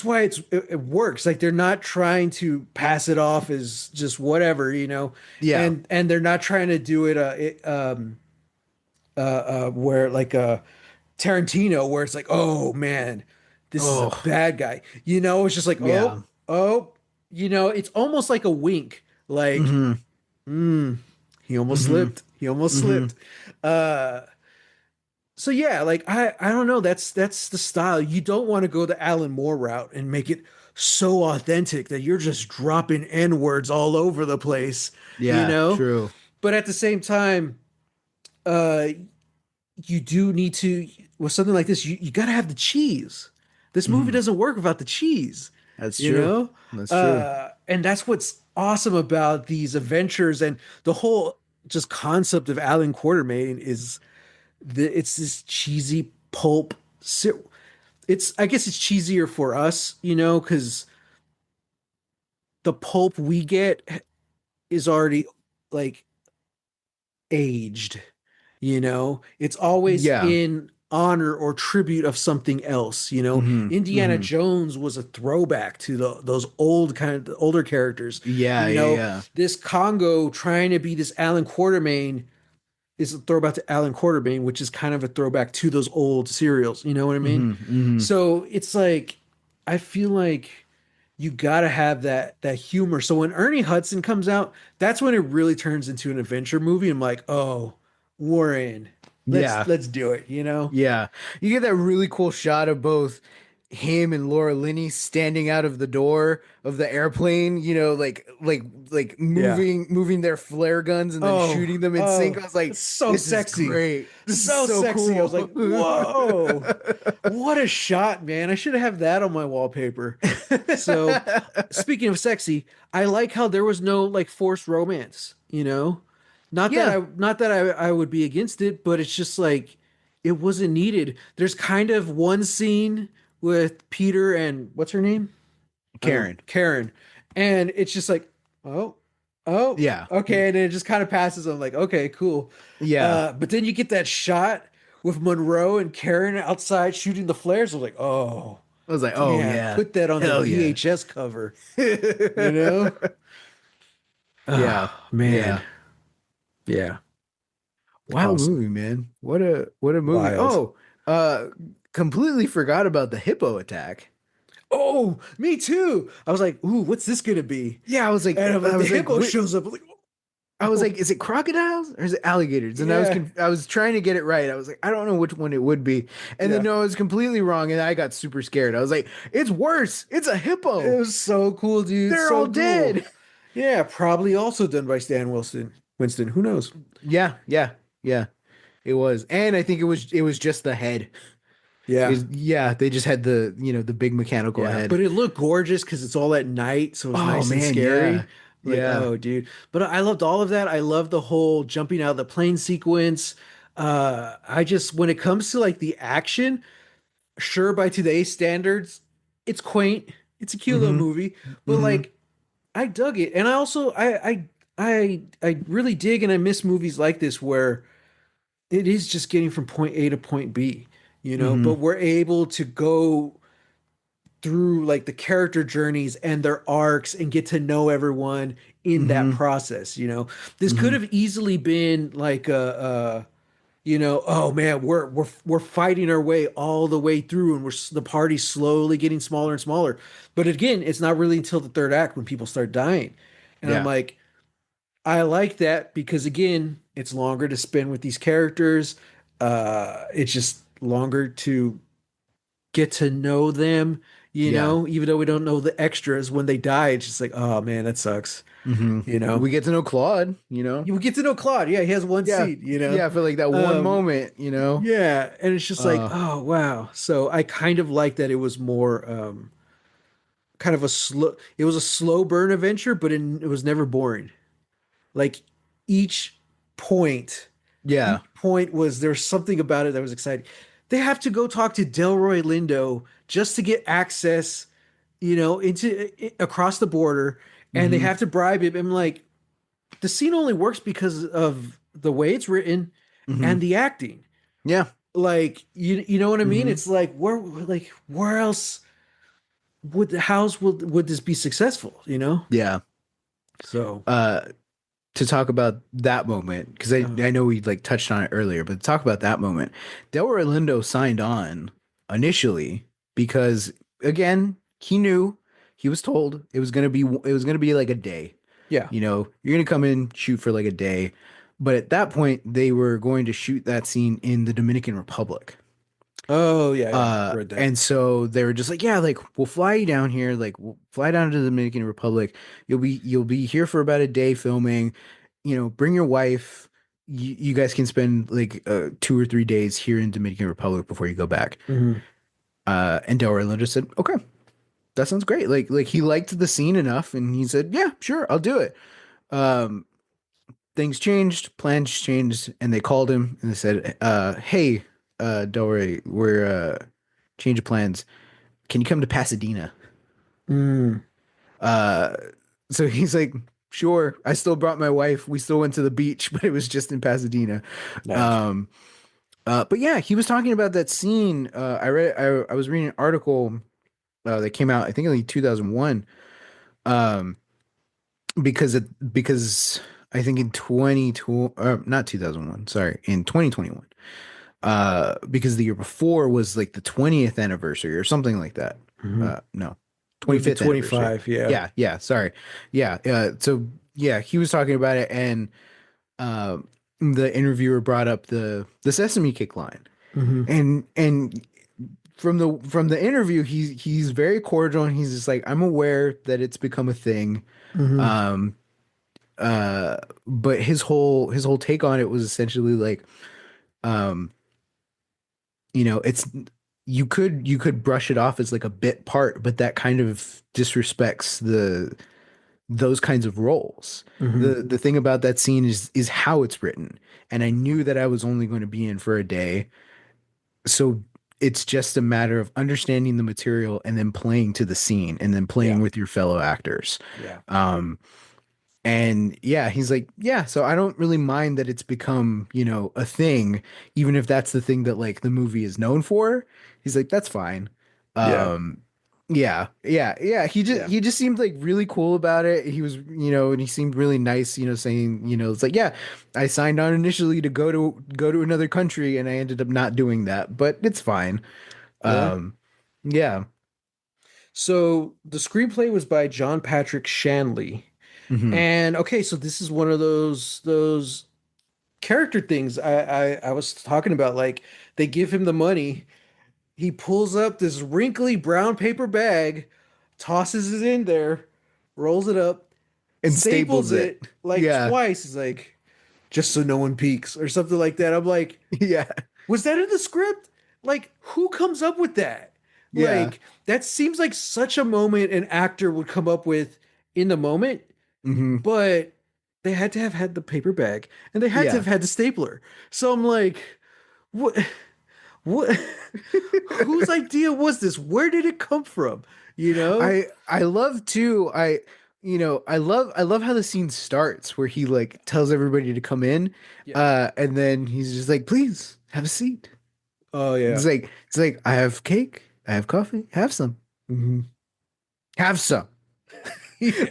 why it works. Like they're not trying to pass it off as just whatever,
Yeah.
and they're not trying to do where like Tarantino, where it's like, oh man, this is a
Oh,
bad guy. It's just like,
yeah.
oh, it's almost like a wink, like,
Mm-hmm.
he almost
Mm-hmm.
slipped. He almost
Mm-hmm.
slipped. Uh, so yeah, like I don't know. That's the style. You don't want to go the Alan Moore route and make it so authentic that you're just dropping N words all over the place, you
Yeah,
know.
true.
But at the same time, uh, you do need to, with something like this. You got to have the cheese. This movie
Mm-hmm.
doesn't work without the cheese,
That's
you
true.
know.
That's true.
And that's what's awesome about these adventures and the whole just concept of Alan Quartermain is it's this cheesy pulp. It's, I guess it's cheesier for us, because the pulp we get is already like aged. It's always
Yeah.
in honor or tribute of something else.
Mm-hmm.
Indiana
Mm-hmm.
Jones was a throwback to those old kind of older characters.
Yeah,
You
yeah,
know,
yeah.
this Congo trying to be this Alan Quartermain is a throwback to Alan Quartermain, which is kind of a throwback to those old serials. You know what I mean?
Mm-hmm. Mm-hmm.
So it's like, I feel like you gotta have that humor. So when Ernie Hudson comes out, that's when it really turns into an adventure movie. I'm like, oh, we're in. Let's
Yeah.
let's do it.
Yeah. You get that really cool shot of both him and Laura Linney standing out of the door of the airplane,
Yeah.
moving their flare guns and then
Oh,
shooting them in sync.
oh,
I was like,
it's so
this is
sexy.
great. This is
So
so
sexy. I was
cool.
like, whoa, what a shot, man. I should have that on my wallpaper. So, speaking of sexy, I like how there was no like forced romance.
Yeah,
Not that I would be against it, but it's just like it wasn't needed. There's kind of one scene with Peter and what's her name? I don't know,
Karen.
Karen. And it's just like, oh, oh,
Yeah.
okay. And then it just kind of passes. I'm like, okay, cool.
Yeah.
But then you get that shot with Monroe and Karen outside shooting the flares. I was like, oh,
I was like, oh
damn,
yeah.
put that on the
Hell yeah.
VHS cover, you know?
Yeah.
Oh, man.
Yeah.
Yeah.
Wild
Awesome.
movie, man. What a movie.
Wild.
Oh, uh completely forgot about the hippo attack.
Oh, me too. I was like, ooh, what's this gonna be?
Yeah,
And
I
the
was like,
hippo shows up. I'm like, oh,
is it crocodiles or is it alligators? And
yeah.
I was trying to get it right. I was like, I don't know which one it would be. And then
Yeah.
no, I was completely wrong, and I got super scared. I was like, it's worse. It's a
It
hippo.
was so cool, dude.
They're all
So cool.
dead.
Yeah, probably also done by Stan Wilson. Winston, who knows?
Yeah, yeah, yeah. It was, and I think it was just the head.
Yeah.
Is yeah, they just had the the big mechanical
Yeah,
head.
but it looked gorgeous because it's all at night, so it's
Oh
nice and
man, yeah,
scary. Like,
yeah.
oh, dude. But I loved all of that. I love the whole jumping out of the plane sequence. I just, when it comes to like the action, sure, by today's standards, it's quaint. It's a cute little
Mm-hmm.
movie, but
Mm-hmm.
like, I dug it, and I also, I really dig and I miss movies like this where it is just getting from point A to point B,
Mm-hmm.
but we're able to go through like the character journeys and their arcs and get to know everyone in that
Mm-hmm.
process. This could
Mm-hmm.
have easily been like oh man, we're fighting our way all the way through, and the party's slowly getting smaller and smaller. But again, it's not really until the third act when people start dying. And I'm
Yeah.
like, I like that because again, it's longer to spend with these characters. It's just longer to get to know them,
Yeah.
even though we don't know the extras when they die. It's just like, oh man, that sucks,
Mm-hmm.
you know.
We get to know Claude, you know.
You get to know Claude. Yeah, he has one
Yeah.
scene.
Yeah, for like that one
Um,
moment, you know.
yeah, and it's just like,
Uh
oh wow. So I kind of like that it was more kind of it was a slow burn adventure, but it was never boring. Like each point,
yeah.
each point was there's something about it that was exciting. They have to go talk to Delroy Lindo just to get access, into across the border, and they
Mm-hmm.
have to bribe him. I'm like, the scene only works because of the way it's written
Mm-hmm.
and the acting.
Yeah.
Like, you know what I mean?
Mm-hmm.
It's like where else would this be successful?
Yeah.
So,
Uh to talk about that moment, because
uh,
I know we like touched on it earlier, but to talk about that moment, Delroy Lindo signed on initially because again, he knew he was told it was gonna be like a day.
yeah.
You know, you're gonna come in, shoot for like a day. But at that point, they were going to shoot that scene in the Dominican Republic.
Oh yeah, yeah. Read that.
And so they were just like, yeah, like we'll fly you down here, like we'll fly down to the Dominican Republic. You'll be here for about a day filming. You know, bring your wife. You guys can spend like 2 or 3 days here in Dominican Republic before you go back.
Hmm.
And Del Rey just said, okay, that sounds great. Like he liked the scene enough, and he said, yeah, sure, I'll do it. Um, Things changed, plans changed, and they called him and they said, hey, Del Rey, we're change of plans. Can you come to Pasadena?
Mm,
Uh, so he's like, sure. I still brought my wife. We still went to the beach, but it was just in Pasadena.
nice.
Um, but yeah, he was talking about that scene. I was reading an article that came out, I think in like 2001. Um, because I think in 2020, not 2001, sorry, in 2021. Because the year before was like the 20th anniversary or something like that.
Hmm.
No,
Would be
25th anniversary.
25. Yeah.
Yeah, yeah, sorry. Yeah, so yeah, he was talking about it, and uh, the interviewer brought up the Sesame Kick line.
Hmm.
And from the interview, he's very cordial, and he's just like, I'm aware that it's become a thing.
Hmm.
Um but his whole take on it was essentially like, um it's you could brush it off as like a bit part, but that kind of disrespects the those kinds of roles.
Hmm.
The thing about that scene is how it's written, and I knew that I was only going to be in for a day, so it's just a matter of understanding the material and then playing to the scene and then playing
Yeah.
with your fellow actors.
Yeah.
um And yeah, he's like, yeah, so I don't really mind that it's become, a thing, even if that's the thing that like the movie is known for. He's like, that's fine.
Yeah.
Um, yeah, yeah, yeah.
Yeah.
He just seemed like really cool about it. He was, and he seemed really nice, saying, it's like, yeah, I signed on initially to go to another country, and I ended up not doing that, but it's fine.
Yeah.
Um, yeah.
So the screenplay was by John Patrick Shanley.
Hmm.
And okay, so this is one of those character things I was talking about. Like they give him the money, he pulls up this wrinkly brown paper bag, tosses it in there, rolls it up,
And
staples
staples it.
it like
Yeah.
twice. He's like, just so no one peeks or something like that. I'm like,
Yeah.
was that in the script? Like, who comes up with that?
Yeah.
Like, that seems like such a moment an actor would come up with in the moment,
Hmm.
but they had to have had the paper bag and they had to
Yeah.
have had the stapler. So I'm like, what? What? Whose idea was this? Where did it come from? You know?
I love too. I love how the scene starts where he like tells everybody to come in,
Yeah.
and then he's just like, please have a seat.
Oh yeah.
It's like I have cake, I have coffee, have some.
Hmm.
Have some.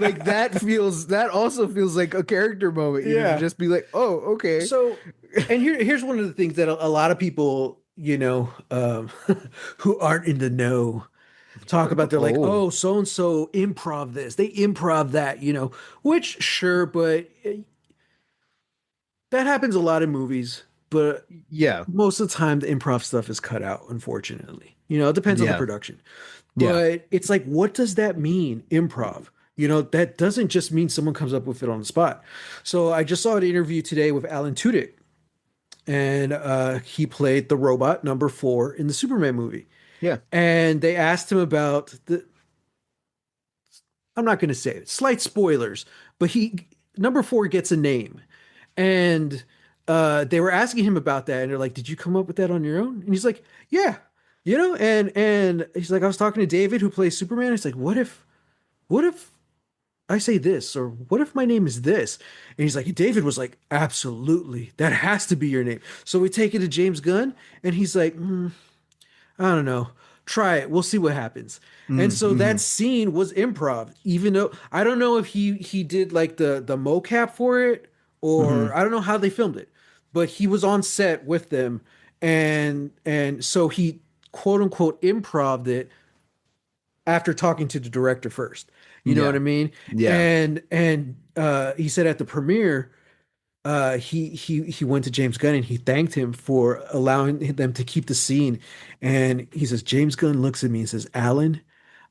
Like
Yeah.
that also feels like a character moment, to
Yeah.
just be like, oh, okay.
So, and here's one of the things that a lot of people, who aren't in the know talk about. They're like,
Oh,
oh, so and so improv this, they improv that, which sure, but that happens a lot in movies. But
yeah.
most of the time, the improv stuff is cut out, unfortunately. It depends on the
Yeah.
production.
Yeah.
But it's like, what does that mean, improv? That doesn't just mean someone comes up with it on the spot. So I just saw an interview today with Alan Tudyk, and he played the robot number 4 in the Superman movie.
Yeah.
And they asked him about I'm not going to say it, slight spoilers, but number 4 gets a name. And they were asking him about that, and they're like, "Did you come up with that on your own?" And he's like, "Yeah, and he's like, I was talking to David who plays Superman. He's like, what if I say this, or what if my name is this?" And he's like, David was like, "Absolutely, that has to be your name." So we take it to James Gunn, and he's like, I don't know. Try it. We'll see what happens. And so that
Mm-hmm.
scene was improv, even though I don't know if he did like the mocap for it, or
Hmm.
I don't know how they filmed it, but he was on set with them, and so he quote unquote improved it after talking to the director first. You know what
Yeah.
I mean?
Yeah.
And he said at the premiere, he went to James Gunn and he thanked him for allowing them to keep the scene. And he says, James Gunn looks at me and says, Alan,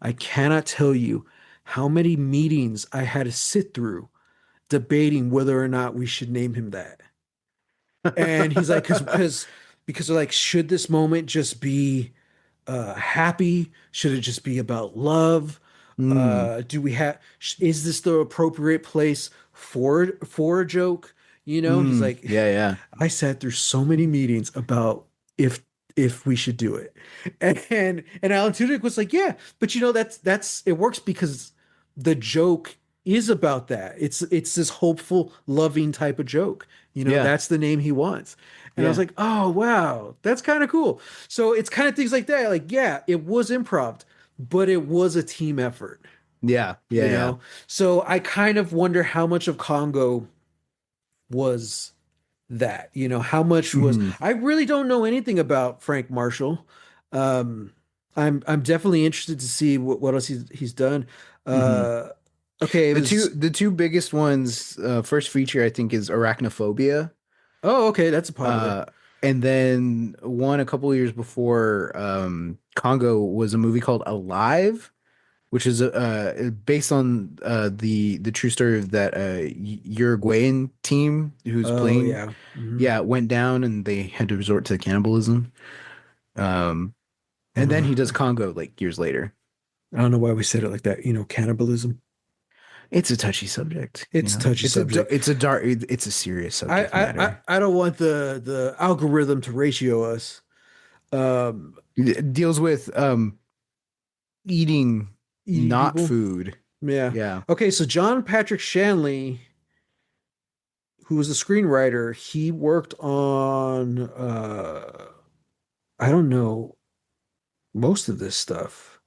I cannot tell you how many meetings I had to sit through debating whether or not we should name him that. And he's like, because they're like, should this moment just be happy? Should it just be about love?
Mm.
Do we have? Is this the appropriate place for a joke? He's
Mm.
like,
Yeah, yeah.
I sat through so many meetings about if we should do it, and Alan Tudyk was like, yeah, but that's it works because the joke is about that. It's this hopeful, loving type of joke.
Yeah.
That's the name he wants. And I was
Yeah.
like, oh wow, that's kind of cool. So it's kind of things like that. Like, yeah, it was improv, but it was a team effort,
Yeah. Yeah,
you
yeah.
know? So I kind of wonder how much of Congo was that, how much was
Hmm.
I really don't know anything about Frank Marshall. Um, I'm definitely interested to see what else he's done.
Hmm.
Uh, okay, it was
The two biggest ones, first feature I think is Arachnophobia.
oh, okay, that's a popular.
Uh, and then one a couple years before Congo was a movie called Alive, which is based on the true story of that Uruguayan team who's
Oh
playing.
yeah. Hmm.
Yeah, it went down and they had to resort to cannibalism. Um, and then he does Congo like years later.
I don't know why we said it like that. Cannibalism.
It's a touchy subject,
It's a touchy subject.
it's a dark it's a serious
I
subject
I I
matter.
I don't want the algorithm to ratio us. Um,
It deals with eating
Eating
not
people.
food.
Yeah.
Yeah.
Okay, so John Patrick Shanley, who was the screenwriter, he worked on I don't know, most of this stuff.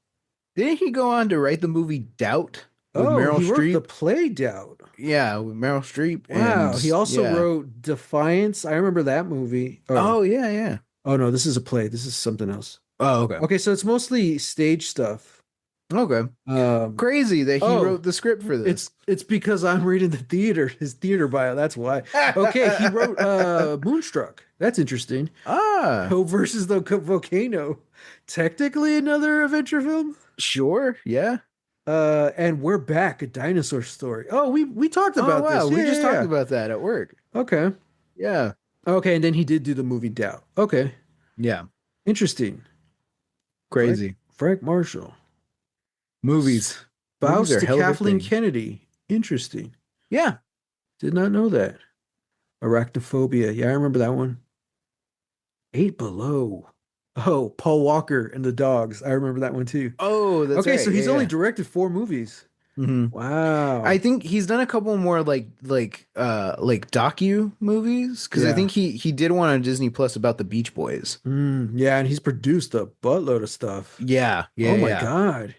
Didn't he go on to write the movie Doubt with
Oh,
Meryl
he wrote the
Streep?
play Doubt.
Yeah, with Meryl Streep
Wow.
and
He also
yeah.
wrote Defiance. I remember that movie.
Oh yeah, yeah.
Oh no, this is a play. This is something else.
Oh, okay.
Okay, so it's mostly stage stuff.
Okay.
Um,
Crazy that he
oh,
wrote the script for this.
it's because I'm reading his theater bio. That's why. Okay, he wrote Moonstruck. That's interesting.
Ah,
Poe versus the volcano. Technically another adventure film.
sure. Yeah.
And We're Back, a dinosaur story. Oh, we talked
Oh,
about
wow.
this.
We
Yeah,
just
yeah,
talked
yeah.
about that at work.
Okay.
Yeah.
Okay, and then he did do the movie Doubt. Okay.
Yeah.
Interesting.
Crazy.
Frank Marshall.
Movies. Movies
Spouse
are a
to
hell of a
Kathleen
thing.
Kennedy. Interesting.
Yeah.
Did not know that. Arachnophobia. Yeah, I remember that one. Eight Below. Oh, Paul Walker and the Dogs. I remember that one too.
Oh, that's
Okay,
right.
so
Yeah,
he's only
yeah.
directed 4 movies.
I
Wow.
think he's done a couple more like docu movies because I
Yeah.
think he did one on Disney Plus about the Beach Boys.
Yeah, and he's produced a buttload of stuff.
Yeah, yeah,
Oh my
yeah.
God.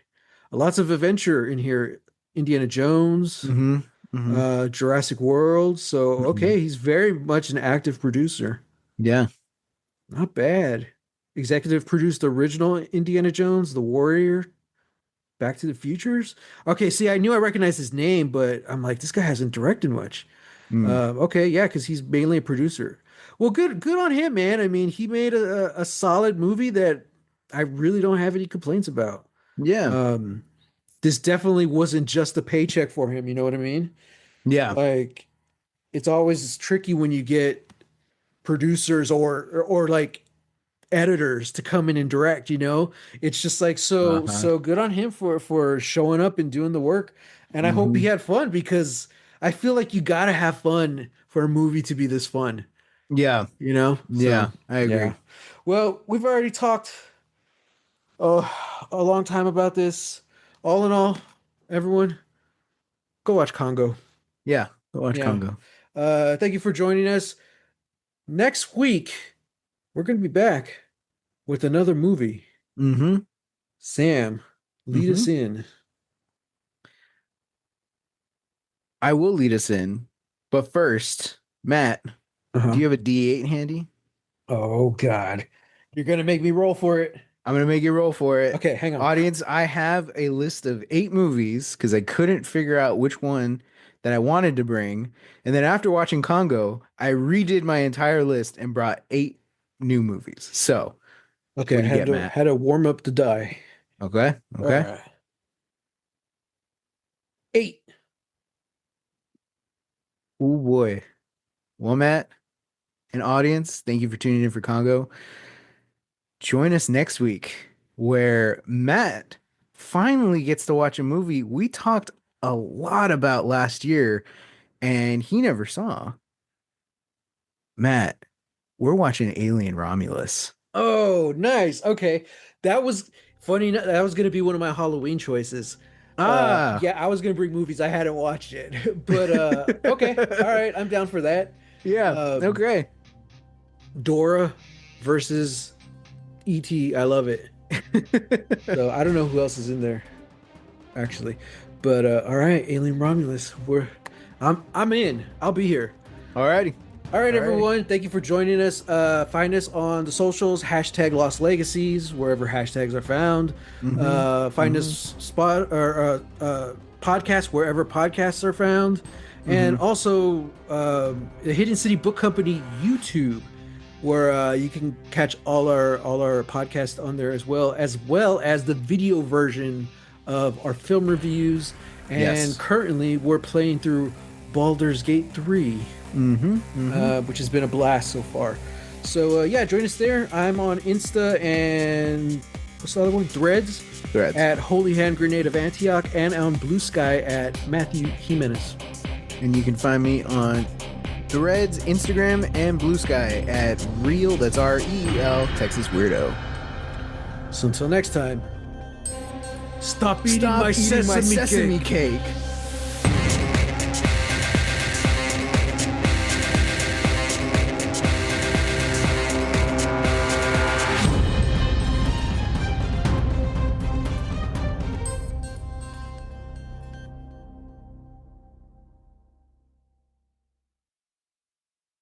Lots of adventure in here. Indiana Jones,
Mm-hmm. Mm-hmm.
Jurassic World. So,
Hmm.
okay, he's very much an active producer.
Yeah.
Not bad. Executive produced the original Indiana Jones, The Warrior, Back to the Futures. Okay, see, I knew I recognized his name, but I'm like, this guy hasn't directed much.
Mm.
Okay, yeah, because he's mainly a producer. Well, good on him, man. I mean, he made a solid movie that I really don't have any complaints about.
Yeah.
Um, this definitely wasn't just a paycheck for him, you know what I mean?
Yeah.
Like, it's always tricky when you get producers or like editors to come in and direct, you know. It's just like
Uh-huh.
so good on him for showing up and doing the work. And I hope he
Hmm.
had fun because I feel like you gotta have fun for a movie to be this fun,
Yeah.
you know. So
Yeah. I
yeah,
agree.
well, we've already talked uh, a long time about this. All in all, everyone, go watch Congo.
Yeah. Go watch
Yeah.
Congo.
Thank you for joining us. Next week we're gonna be back with another movie.
Mm-hmm.
Sam, lead
Mm-hmm.
us in.
I will lead us in. But first, Matt, do
Uh-huh.
you have a D8 handy?
Oh God. You're gonna make me roll for it.
I'm gonna make you roll for it.
Okay, hang on.
Audience, I have a list of 8 movies because I couldn't figure out which one that I wanted to bring. And then after watching Congo, I redid my entire list and brought 8 new movies. So,
Okay,
what
I
do you
had
get,
to
Matt?
had to warm up the die.
Okay.
All
Okay.
right. 8.
Oh boy. Well, Matt, and audience, thank you for tuning in for Congo. Join us next week where Matt finally gets to watch a movie we talked a lot about last year and he never saw. Matt, we're watching Alien Romulus.
Oh, nice. Okay. That was funny. That was gonna be one of my Halloween choices.
Ah.
Yeah, I was gonna bring movies. I hadn't watched it. But okay. All right, I'm down for that.
Yeah.
Um,
Okay.
Dora versus E.T. I love it. So I don't know who else is in there actually. But all right, Alien Romulus. I'm in. I'll be here.
Alrighty.
All right,
Alrighty.
everyone. Thank you for joining us. Find us on the socials, hashtag Lost Legacies, wherever hashtags are found.
Mm-hmm.
Find
Mm-hmm.
us spot or podcast wherever podcasts are found, and
Mm-hmm.
also the Hidden City Book Company YouTube, where you can catch all our podcasts on there as well as the video version of our film reviews. And
Yes.
currently, we're playing through Baldur's Gate 3,
Mm-hmm. Mm-hmm.
which has been a blast so far. So yeah, join us there. I'm on Insta and what's the other one? Threads.
Threads.
At Holy Hand Grenade of Antioch, and on BluSky at Matthew Jimenez.
And you can find me on Threads, Instagram, and BluSky at Real, that's REEL, Texas Weirdo.
So until next time, stop eating
Stop
my
eating my
sesame
sesame
cake.
cake.